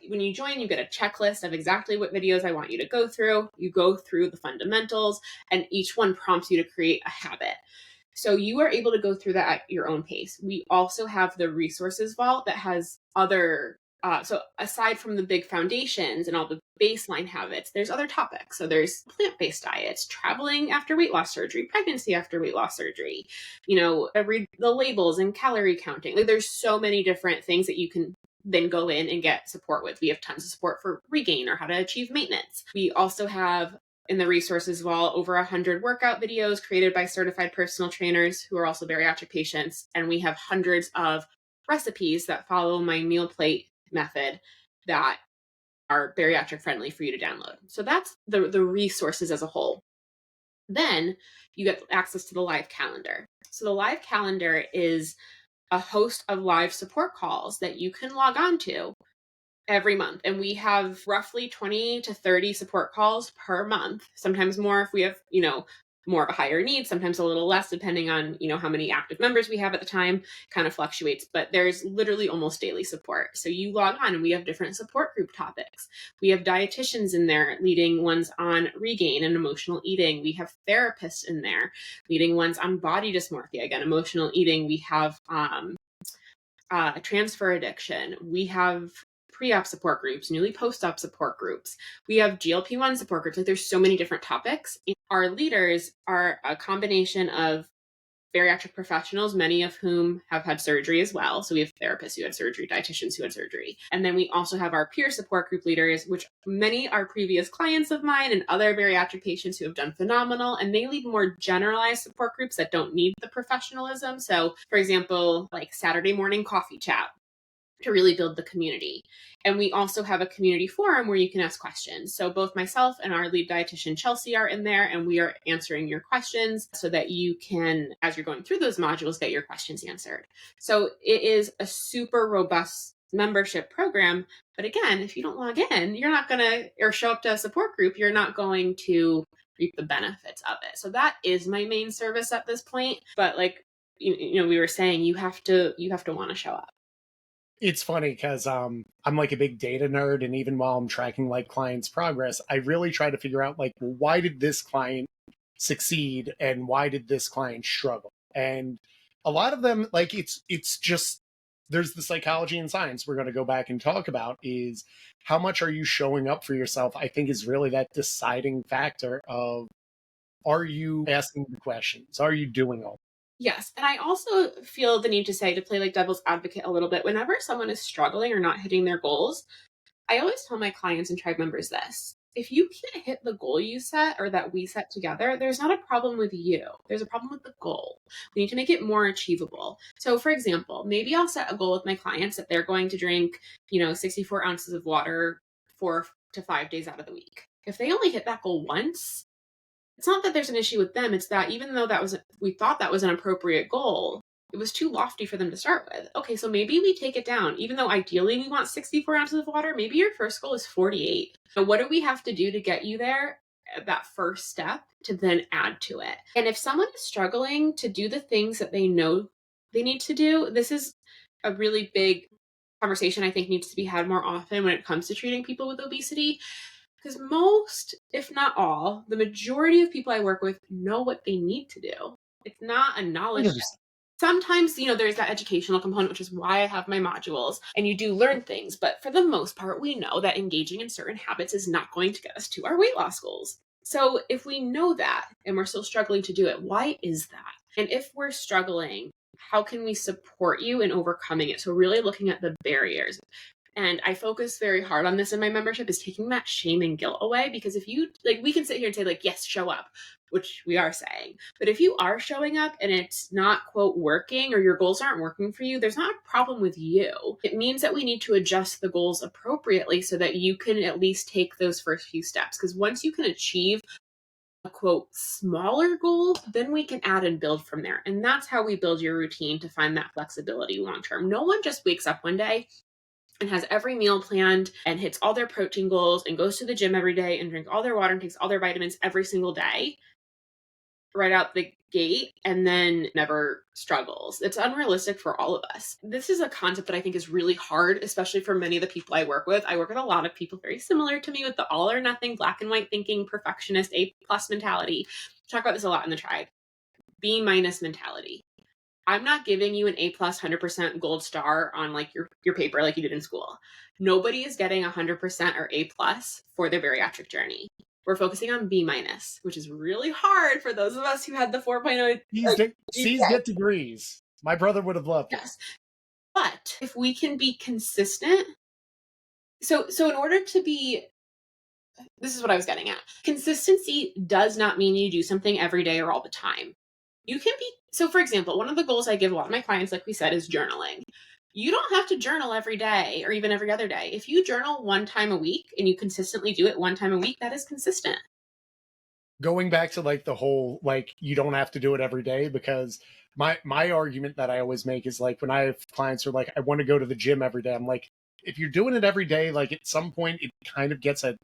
when you join, you get a checklist of exactly what videos I want you to go through. You go through the fundamentals, and each one prompts you to create a habit. So you are able to go through that at your own pace. We also have the resources vault that has other, so aside from the big foundations and all the baseline habits, there's other topics. So there's plant-based diets, traveling after weight loss surgery, pregnancy after weight loss surgery, read the labels and calorie counting. Like, there's so many different things that you can then go in and get support with. We have tons of support for regain or how to achieve maintenance. We also have in the resources wall over 100 workout videos created by certified personal trainers who are also bariatric patients. And we have hundreds of recipes that follow my meal plate method that are bariatric friendly for you to download. So that's the resources as a whole. Then you get access to the live calendar. So the live calendar is a host of live support calls that you can log on to every month. And we have roughly 20 to 30 support calls per month, sometimes more if we have, more of a higher need, sometimes a little less, depending on, how many active members we have at the time, kind of fluctuates, but there's literally almost daily support. So you log on and we have different support group topics. We have dietitians in there leading ones on regain and emotional eating. We have therapists in there leading ones on body dysmorphia, again, emotional eating. We have transfer addiction. We have pre-op support groups, newly post-op support groups. We have GLP-1 support groups. Like, there's so many different topics. Our leaders are a combination of bariatric professionals, many of whom have had surgery as well. So we have therapists who had surgery, dietitians who had surgery. And then we also have our peer support group leaders, which many are previous clients of mine and other bariatric patients who have done phenomenal. And they lead more generalized support groups that don't need the professionalism. So for example, like Saturday morning coffee chat, to really build the community. And we also have a community forum where you can ask questions. So both myself and our lead dietitian, Chelsea, are in there, and we are answering your questions so that you can, as you're going through those modules, get your questions answered. So it is a super robust membership program. But again, if you don't log in, you're not going to, or show up to a support group, you're not going to reap the benefits of it. So that is my main service at this point. But like, we were saying, you have to want to show up. It's funny because I'm like a big data nerd, and even while I'm tracking like clients' progress, I really try to figure out like, well, why did this client succeed and why did this client struggle? And a lot of them, like, it's just, there's the psychology and science we're going to go back and talk about, is how much are you showing up for yourself, I think, is really that deciding factor of, are you asking the questions? Are you doing all? Yes. And I also feel the need to say, to play like devil's advocate a little bit, whenever someone is struggling or not hitting their goals, I always tell my clients and tribe members this: if you can't hit the goal you set or that we set together, there's not a problem with you. There's a problem with the goal. We need to make it more achievable. So for example, maybe I'll set a goal with my clients that they're going to drink, 64 ounces of water 4 to 5 days out of the week. If they only hit that goal once, it's not that there's an issue with them. It's that even though we thought that was an appropriate goal, it was too lofty for them to start with. Okay, so maybe we take it down. Even though ideally we want 64 ounces of water, maybe your first goal is 48. So what do we have to do to get you there at that first step to then add to it? And if someone is struggling to do the things that they know they need to do, this is a really big conversation I think needs to be had more often when it comes to treating people with obesity. Because most, if not all, the majority of people I work with know what they need to do. It's not a knowledge. Sometimes, there's that educational component, which is why I have my modules, and you do learn things. But for the most part, we know that engaging in certain habits is not going to get us to our weight loss goals. So if we know that and we're still struggling to do it, why is that? And if we're struggling, how can we support you in overcoming it? So really looking at the barriers. And I focus very hard on this in my membership, is taking that shame and guilt away. Because if you, like, we can sit here and say, like, yes, show up, which we are saying. But if you are showing up and it's not, quote, working, or your goals aren't working for you, there's not a problem with you. It means that we need to adjust the goals appropriately so that you can at least take those first few steps. Because once you can achieve a, quote, smaller goal, then we can add and build from there. And that's how we build your routine to find that flexibility long term. No one just wakes up one day and has every meal planned and hits all their protein goals and goes to the gym every day and drinks all their water and takes all their vitamins every single day right out the gate and then never struggles. It's unrealistic for all of us. This is a concept that I think is really hard, especially for many of the people I work with. I work with a lot of people very similar to me with the all or nothing, black and white thinking, perfectionist, A+ mentality. Talk about this a lot in the tribe. B- mentality. I'm not giving you an A+ 100% gold star on like your paper like you did in school. Nobody is getting 100% or A+ for their bariatric journey. We're focusing on B-, which is really hard for those of us who had the 4.0. C's get degrees. My brother would have loved it. Yes. But if we can be consistent, so in order to be, this is what I was getting at. Consistency does not mean you do something every day or all the time. You can be, so for example, one of the goals I give a lot of my clients, like we said, is journaling. You don't have to journal every day or even every other day. If you journal one time a week and you consistently do it one time a week, that is consistent. Going back to like the whole, like, you don't have to do it every day, because my argument that I always make is like, when I have clients who are like, I want to go to the gym every day, I'm like, if you're doing it every day, like at some point it kind of gets a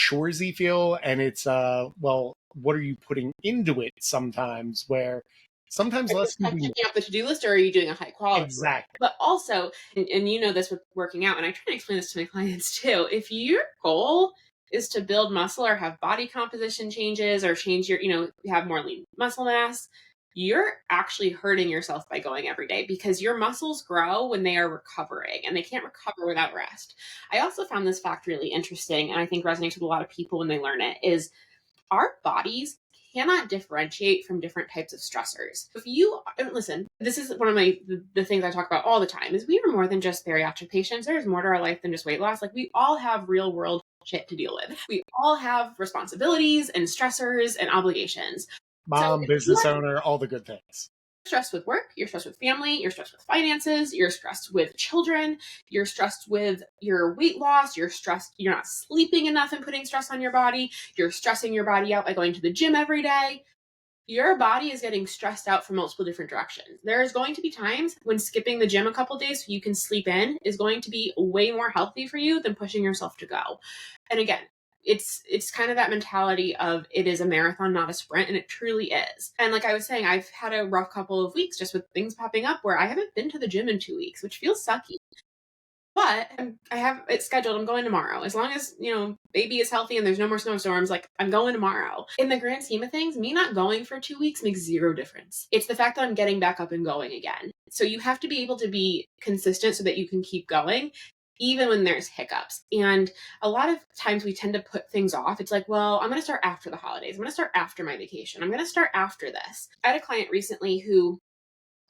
choresy feel, and it's well, what are you putting into it sometimes, where sometimes less can be picking up the to-do list, or are you doing a high quality? Exactly. But also, and you know this with working out, and I try to explain this to my clients too, if your goal is to build muscle or have body composition changes or change your, have more lean muscle mass, you're actually hurting yourself by going every day, because your muscles grow when they are recovering, and they can't recover without rest. I also found this fact really interesting, and I think resonates with a lot of people when they learn it, is our bodies cannot differentiate from different types of stressors. If you listen, this is one of the things I talk about all the time, is we are more than just bariatric patients. There's more to our life than just weight loss. Like, we all have real world shit to deal with. We all have responsibilities and stressors and obligations. Mom, business owner, all the good things. Stressed with work, you're stressed with family, you're stressed with finances, you're stressed with children, you're stressed with your weight loss, you're stressed, you're not sleeping enough and putting stress on your body, you're stressing your body out by going to the gym every day. Your body is getting stressed out from multiple different directions. There's going to be times when skipping the gym a couple days so you can sleep in is going to be way more healthy for you than pushing yourself to go. And again, it's kind of that mentality of it is a marathon, not a sprint, and it truly is. And like I was saying, I've had a rough couple of weeks just with things popping up where I haven't been to the gym in 2 weeks, which feels sucky. But I have it scheduled. I'm going tomorrow. As long as, baby is healthy and there's no more snowstorms, like, I'm going tomorrow. In the grand scheme of things, me not going for 2 weeks makes zero difference. It's the fact that I'm getting back up and going again. So you have to be able to be consistent so that you can keep going, even when there's hiccups. And a lot of times we tend to put things off. It's like, well, I'm going to start after the holidays. I'm going to start after my vacation. I'm going to start after this. I had a client recently who,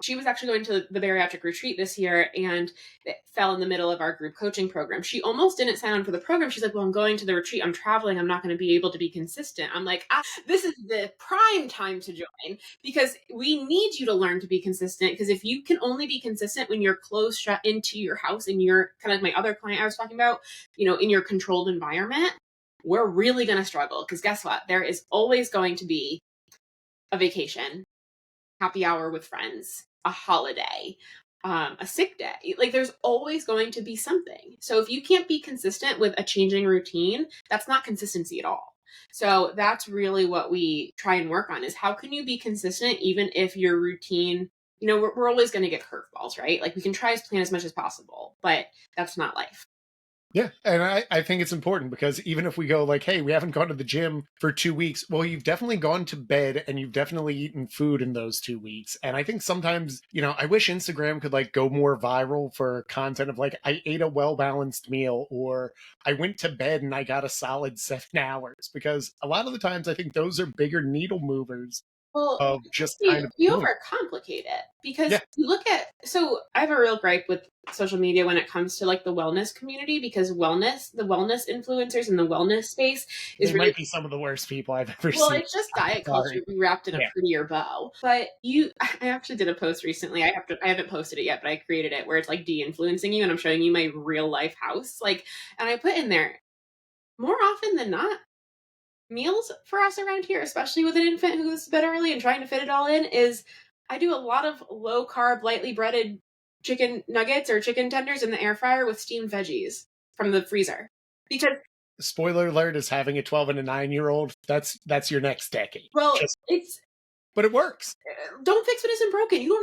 she was actually going to the bariatric retreat this year, and it fell in the middle of our group coaching program. She almost didn't sign on for the program. She's like, well, I'm going to the retreat. I'm traveling. I'm not going to be able to be consistent. I'm like, this is the prime time to join, because we need you to learn to be consistent. Because if you can only be consistent when you're closed shut into your house, and you're kind of like my other client I was talking about, in your controlled environment, we're really going to struggle. Because guess what? There is always going to be a vacation, happy hour with friends, a holiday, a sick day. Like, there's always going to be something. So if you can't be consistent with a changing routine, that's not consistency at all. So that's really what we try and work on, is how can you be consistent even if your routine, we're always going to get curveballs, right? Like, we can try to plan as much as possible, but that's not life. Yeah, and I think it's important, because even if we go like, hey, we haven't gone to the gym for 2 weeks, well, you've definitely gone to bed and you've definitely eaten food in those 2 weeks. And I think sometimes, I wish Instagram could like go more viral for content of like, I ate a well-balanced meal, or I went to bed and I got a solid 7 hours, because a lot of the times I think those are bigger needle movers Well, of just kind we, of we doing it. overcomplicate it because Yeah, you look at, so I have a real gripe with social media when it comes to like the wellness community, because the wellness influencers in the wellness space is they really, might be some of the worst people I've ever well, seen. it's just diet culture Sorry. wrapped in a Yeah. prettier bow. But I actually did a post recently. I haven't posted it yet, but I created it where it's like de-influencing you, and I'm showing you my real life house. Like, and I put in there, more often than not, meals for us around here, especially with an infant who's a bit early and trying to fit it all in, is I do a lot of low carb, lightly breaded chicken nuggets or chicken tenders in the air fryer with steamed veggies from the freezer. Because, Spoiler alert is having a 12 and a 9-year-old. That's your next decade. well, Just, it's, but it works. don't fix what isn't broken. You don't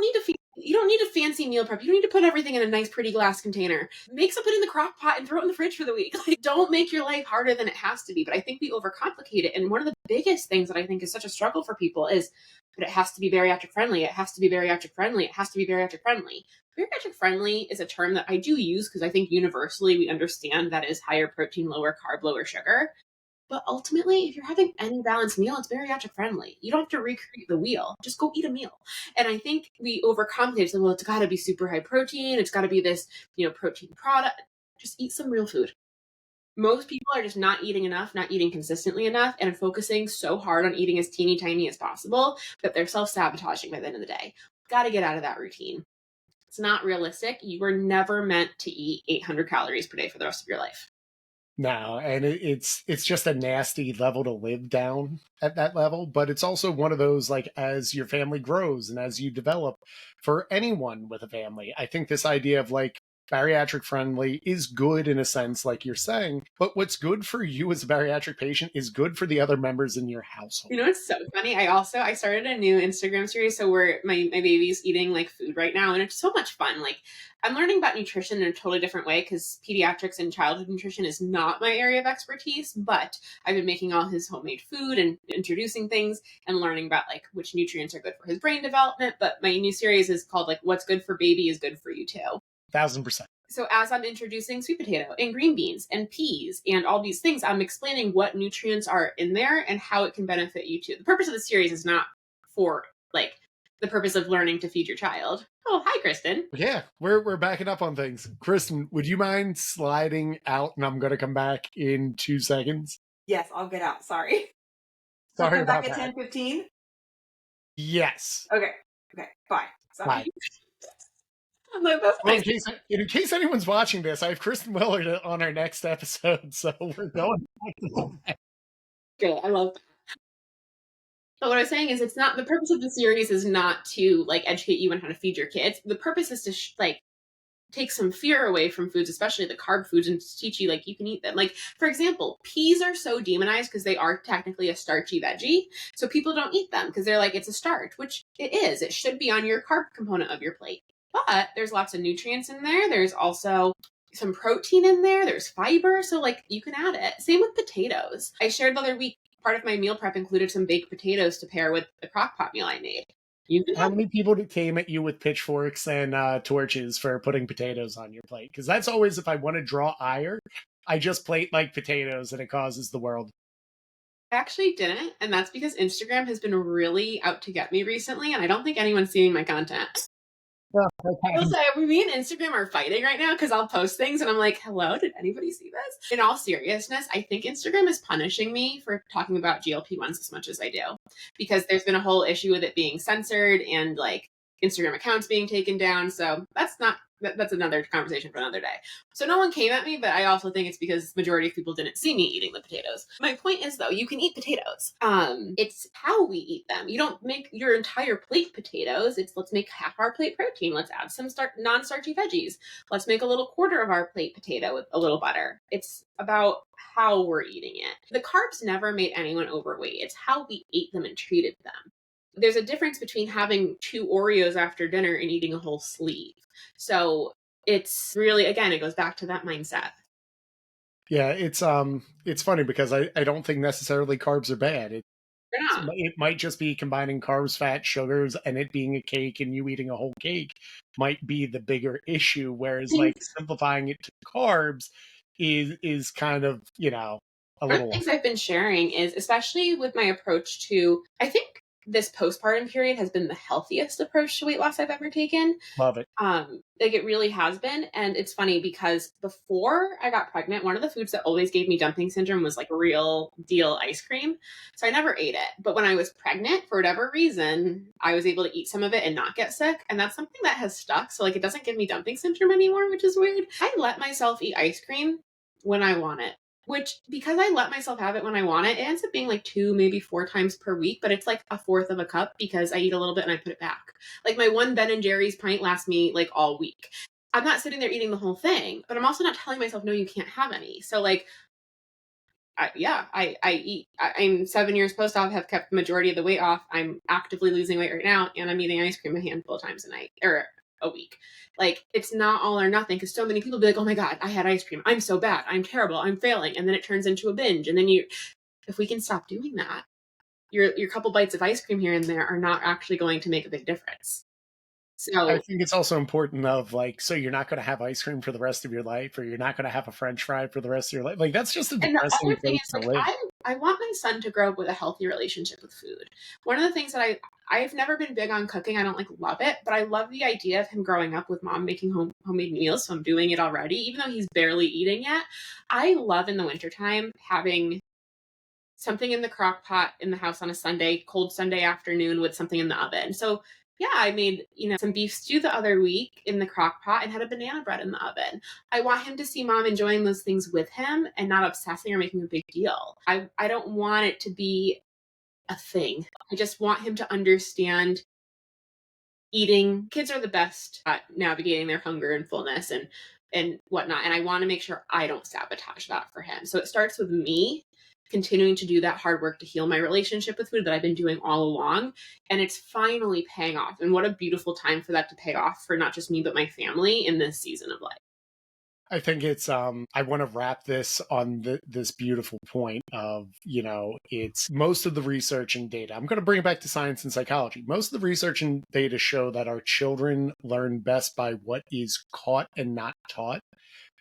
need a fancy meal prep. You don't need to put everything in a nice, pretty glass container. Make something in the crock pot and throw it in the fridge for the week. Like, don't make your life harder than it has to be. But I think we overcomplicate it. And one of the biggest things that I think is such a struggle for people is that it has to be bariatric friendly. It has to be bariatric friendly. It has to be bariatric friendly. Bariatric friendly is a term that I do use because I think universally we understand that is higher protein, lower carb, lower sugar. But ultimately, if you're having any balanced meal, it's bariatric friendly. You don't have to recreate the wheel. Just go eat a meal. And I think we overcomplicate it. So, well, it's got to be super high protein. It's got to be this, protein product. Just eat some real food. Most people are just not eating enough, not eating consistently enough, and focusing so hard on eating as teeny tiny as possible that they're self-sabotaging by the end of the day. Got to get out of that routine. It's not realistic. You were never meant to eat 800 calories per day for the rest of your life. No, and it's just a nasty level to live down at that level. But it's also one of those, like, as your family grows and as you develop, for anyone with a family, I think this idea of like bariatric friendly is good in a sense, like you're saying. But what's good for you as a bariatric patient is good for the other members in your household. You know, it's so funny. I started a new Instagram series. So where my baby's eating like food right now, and it's so much fun. Like, I'm learning about nutrition in a totally different way because pediatrics and childhood nutrition is not my area of expertise, but I've been making all his homemade food and introducing things and learning about like which nutrients are good for his brain development. But my new series is called like What's Good for Baby is Good for You Too. 1000%. So as I'm introducing sweet potato and green beans and peas and all these things, I'm explaining what nutrients are in there and how it can benefit you too. The purpose of the series is not for like the purpose of learning to feed your child. Oh, hi, Kristen. Yeah, we're backing up on things. Kristen, would you mind sliding out, and I'm going to come back in 2 seconds? Yes, I'll get out. Sorry. So Sorry come back about at that. 10:15. Yes. Okay. Bye. Sorry. Bye. I'm like, that's Well, nice. in case anyone's watching this, I have Kristen Willard on our next episode, so we're going back to that. Great. I love that. But what I was saying is, it's not, the purpose of the series is not to like educate you on how to feed your kids. The purpose is to like take some fear away from foods, especially the carb foods, and teach you like you can eat them. Like, for example, peas are so demonized because they are technically a starchy veggie. So people don't eat them because they're like, it's a starch, which it is. It should be on your carb component of your plate. But there's lots of nutrients in there. There's also some protein in there. There's fiber. So like you can add it. Same with potatoes. I shared the other week, part of my meal prep included some baked potatoes to pair with the crock pot meal I made. You can How many people came at you with pitchforks and torches for putting potatoes on your plate? Because that's always, if I want to draw ire, I just plate like potatoes and it causes the world. I actually didn't, and that's because Instagram has been really out to get me recently, and I don't think anyone's seeing my content. I'll say, me and Instagram are fighting right now because I'll post things and I'm like, hello, did anybody see this? In all seriousness, I think Instagram is punishing me for talking about GLP-1s as much as I do, because there's been a whole issue with it being censored and like Instagram accounts being taken down. So that's another conversation for another day. So no one came at me, but I also think it's because the majority of people didn't see me eating the potatoes. My point is, though, you can eat potatoes. It's how we eat them. You don't make your entire plate potatoes. It's let's make half our plate protein. Let's add some non-starchy veggies. Let's make a little quarter of our plate potato with a little butter. It's about how we're eating it. The carbs never made anyone overweight. It's how we ate them and treated them. There's a difference between having 2 Oreos after dinner and eating a whole sleeve. So it's really, again, it goes back to that mindset. Yeah, it's funny because I don't think necessarily carbs are bad. It might just be combining carbs, fat, sugars, and it being a cake and you eating a whole cake might be the bigger issue. Whereas like simplifying it to carbs is kind of, a One of little. the things I've been sharing is, especially with my approach to, I think this postpartum period has been the healthiest approach to weight loss I've ever taken. Love it. Like it really has been. And it's funny because before I got pregnant, one of the foods that always gave me dumping syndrome was like real deal ice cream. So I never ate it. But when I was pregnant, for whatever reason, I was able to eat some of it and not get sick. And that's something that has stuck. So like it doesn't give me dumping syndrome anymore, which is weird. I let myself eat ice cream when I want it. Which, because I let myself have it when I want it, it ends up being like 2, maybe 4 times per week, but it's like a fourth of a cup because I eat a little bit and I put it back. Like my one Ben & Jerry's pint lasts me like all week. I'm not sitting there eating the whole thing, but I'm also not telling myself, no, you can't have any. So like, I eat. I'm 7 years post-op, have kept the majority of the weight off. I'm actively losing weight right now, and I'm eating ice cream a handful of times a night or a week. Like it's not all or nothing because so many people be like, oh my God, I had ice cream. I'm so bad. I'm terrible. I'm failing. And then it turns into a binge. And then if we can stop doing that, your couple bites of ice cream here and there are not actually going to make a big difference. So I think it's also important of like, so you're not going to have ice cream for the rest of your life, or you're not going to have a French fry for the rest of your life. Like that's just a and the depressing other thing place is to like, live. I want my son to grow up with a healthy relationship with food. One of the things that I've never been big on cooking. I don't like love it, but I love the idea of him growing up with mom making homemade meals. So I'm doing it already, even though he's barely eating yet. I love in the wintertime having something in the crock pot in the house on a Sunday, cold Sunday afternoon with something in the oven. So yeah, I made, some beef stew the other week in the crock pot and had a banana bread in the oven. I want him to see mom enjoying those things with him and not obsessing or making a big deal. I don't want it to be a thing. I just want him to understand eating. Kids are the best at navigating their hunger and fullness and whatnot. And I want to make sure I don't sabotage that for him. So it starts with me continuing to do that hard work to heal my relationship with food that I've been doing all along. And it's finally paying off. And what a beautiful time for that to pay off for not just me, but my family in this season of life. I think it's I want to wrap this on this beautiful point of, it's most of the research and data. I'm going to bring it back to science and psychology. Most of the research and data show that our children learn best by what is caught and not taught.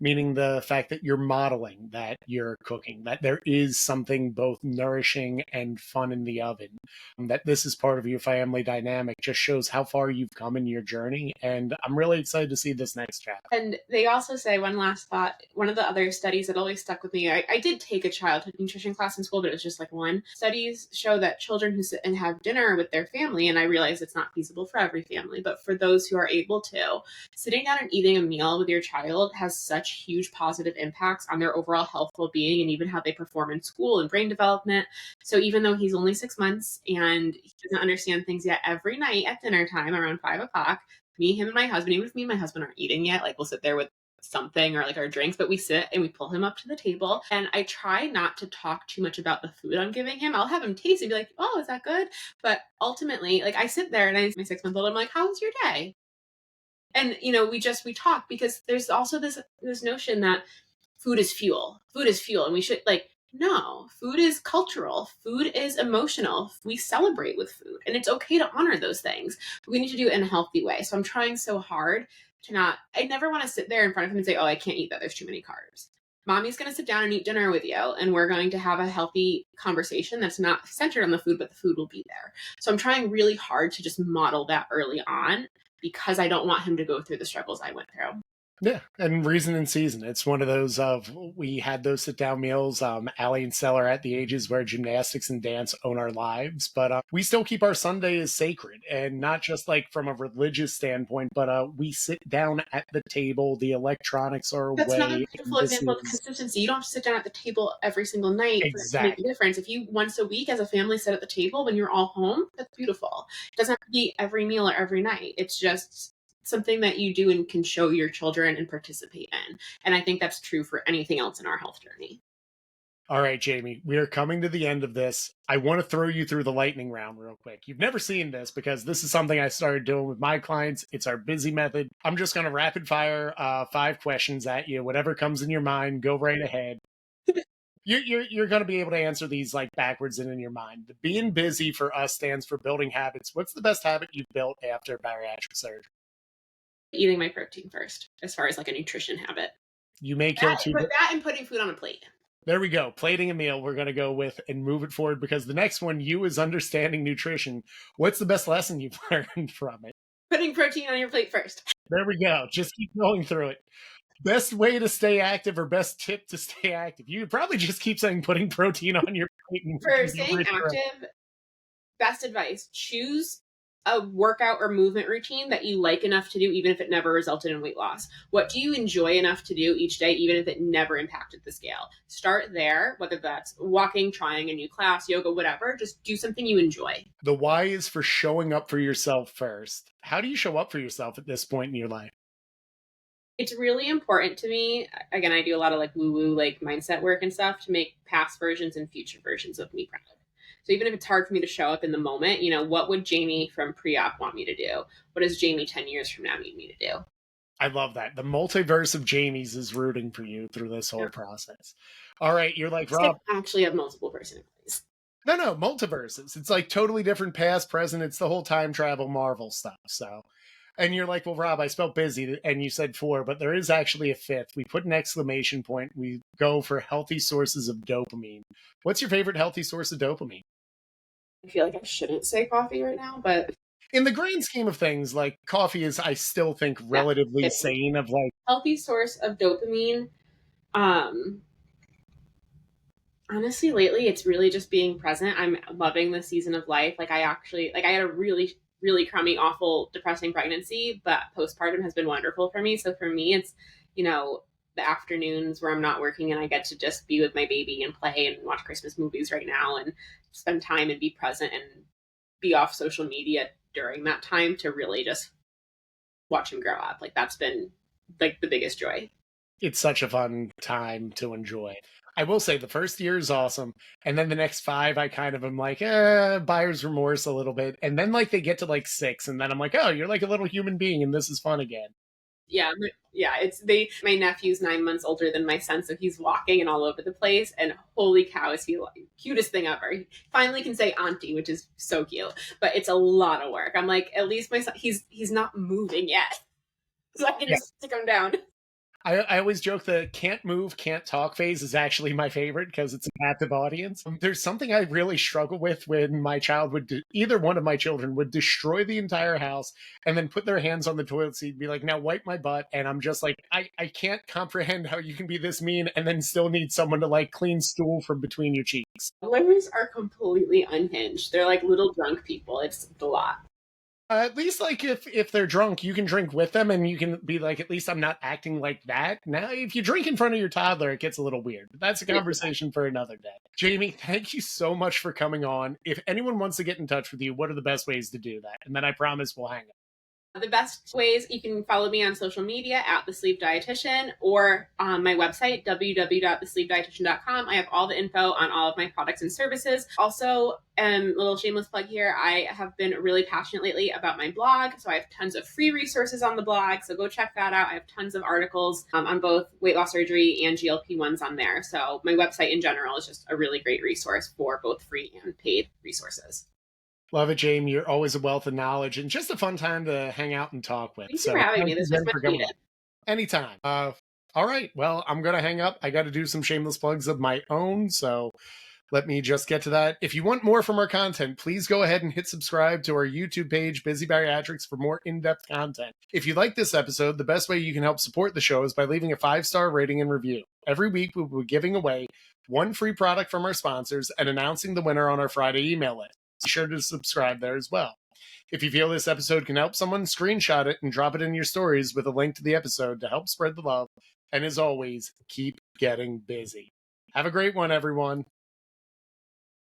Meaning the fact that you're modeling, that you're cooking, that there is something both nourishing and fun in the oven, that this is part of your family dynamic just shows how far you've come in your journey. And I'm really excited to see this next chapter. And they also say, one last thought, one of the other studies that always stuck with me, I did take a childhood nutrition class in school, but it was just like one. Studies show that children who sit and have dinner with their family, and I realize it's not feasible for every family, but for those who are able to, sitting down and eating a meal with your child has such huge positive impacts on their overall health, well-being, and even how they perform in school and brain development. So even though he's only 6 months and he doesn't understand things yet, every night at dinner time around 5 o'clock, him and my husband, even if me and my husband aren't eating yet, like we'll sit there with something or like our drinks, but we sit and we pull him up to the table, and I try not to talk too much about the food I'm giving him. I'll have him taste and be like, oh, is that good? But ultimately, like I sit there and my 6-month-old, I'm like, how was your day? And, we talk because there's also this notion that food is fuel. And we should no, food is cultural. Food is emotional. We celebrate with food and it's okay to honor those things. But we need to do it in a healthy way. So I'm trying so hard I never want to sit there in front of him and say, oh, I can't eat that. There's too many carbs. Mommy's going to sit down and eat dinner with you, and we're going to have a healthy conversation that's not centered on the food, but the food will be there. So I'm trying really hard to just model that early on because I don't want him to go through the struggles I went through. Yeah, and reason and season. It's one of those of, we had those sit-down meals. Allie and Stella are at the ages where gymnastics and dance own our lives, but we still keep our Sunday as sacred, and not just like from a religious standpoint, but we sit down at the table. The electronics are away. That's another beautiful example of consistency. You don't have to sit down at the table every single night for it to make a difference. If you once a week as a family sit at the table when you're all home, that's beautiful. It doesn't have to be every meal or every night. It's just something that you do and can show your children and participate in. And I think that's true for anything else in our health journey. All right, Jamie, we are coming to the end of this. I want to throw you through the lightning round real quick. You've never seen this because this is something I started doing with my clients. It's our busy method. I'm just going to rapid fire 5 questions at you. Whatever comes in your mind, go right ahead. You're going to be able to answer these like backwards and in your mind. The being busy for us stands for building habits. What's the best habit you've built after bariatric surgery? Eating my protein first, as far as like a nutrition habit. You may kill 2 But that and putting food on a plate. There we go. Plating a meal we're going to go with and move it forward, because the next one, you, is understanding nutrition. What's the best lesson you've learned from it? Putting protein on your plate first. There we go. Just keep going through it. Best way to stay active, or best tip to stay active? You would probably just keep saying putting protein on your plate. For staying active, best advice, choose a workout or movement routine that you like enough to do, even if it never resulted in weight loss. What do you enjoy enough to do each day, even if it never impacted the scale? Start there, whether that's walking, trying a new class, yoga, whatever. Just do something you enjoy. The why is for showing up for yourself first. How do you show up for yourself at this point in your life? It's really important to me. Again, I do a lot of like woo-woo, like mindset work and stuff to make past versions and future versions of me proud. So even if it's hard for me to show up in the moment, what would Jamie from pre-op want me to do? What does Jamie 10 years from now need me to do? I love that. The multiverse of Jamies is rooting for you through this whole process. All right, you're like, Rob. I actually have multiple personalities. No, multiverses. It's like totally different past, present. It's the whole time travel Marvel stuff. So, and you're like, well, Rob, I spelled busy, and you said 4, but there is actually a 5th. We put an exclamation point. We go for healthy sources of dopamine. What's your favorite healthy source of dopamine? I feel like I shouldn't say coffee right now, but in the grand scheme of things, like coffee is, I still think, relatively sane of like healthy source of dopamine. Honestly, lately it's really just being present. I'm loving the season of life. Like I had a really, really crummy, awful, depressing pregnancy, but postpartum has been wonderful for me. So for me, it's, the afternoons where I'm not working and I get to just be with my baby and play and watch Christmas movies right now and spend time and be present and be off social media during that time to really just watch him grow up. Like that's been like the biggest joy. It's such a fun time to enjoy. I will say the first year is awesome. And then the next 5, I kind of am like, buyer's remorse a little bit. And then like they get to like 6 and then I'm like, oh, you're like a little human being and this is fun again. Yeah. My nephew's 9 months older than my son, so he's walking and all over the place. And holy cow, is he like cutest thing ever. He finally can say auntie, which is so cute, but it's a lot of work. I'm like, at least my son, he's not moving yet, so I can just stick him down. I always joke the can't move, can't talk phase is actually my favorite because it's an active audience. There's something I really struggle with when my child either one of my children would destroy the entire house and then put their hands on the toilet seat and be like, now wipe my butt. And I'm just like, I can't comprehend how you can be this mean and then still need someone to like clean stool from between your cheeks. Toddlers are completely unhinged. They're like little drunk people. It's a lot. At least, like, if they're drunk, you can drink with them and you can be like, at least I'm not acting like that. Now, if you drink in front of your toddler, it gets a little weird. But that's a conversation for another day. Jamie, thank you so much for coming on. If anyone wants to get in touch with you, what are the best ways to do that? And then I promise we'll hang up. The best ways, you can follow me on social media at The Sleep Dietitian or on my website, www.thesleepdietitian.com. I have all the info on all of my products and services. Also, a little shameless plug here, I have been really passionate lately about my blog. So I have tons of free resources on the blog. So go check that out. I have tons of articles on both weight loss surgery and GLP-1s on there. So my website in general is just a really great resource for both free and paid resources. Love it, Jamie. You're always a wealth of knowledge and just a fun time to hang out and talk with. Thanks for having me. This was much needed. Anytime. All right. Well, I'm going to hang up. I got to do some shameless plugs of my own. So let me just get to that. If you want more from our content, please go ahead and hit subscribe to our YouTube page, Busy Bariatrics, for more in-depth content. If you like this episode, the best way you can help support the show is by leaving a 5-star rating and review. Every week, we'll be giving away 1 free product from our sponsors and announcing the winner on our Friday email list. Be sure to subscribe there as well. If you feel this episode can help someone, screenshot it and drop it in your stories with a link to the episode to help spread the love. And as always, keep getting busy. Have a great one, everyone.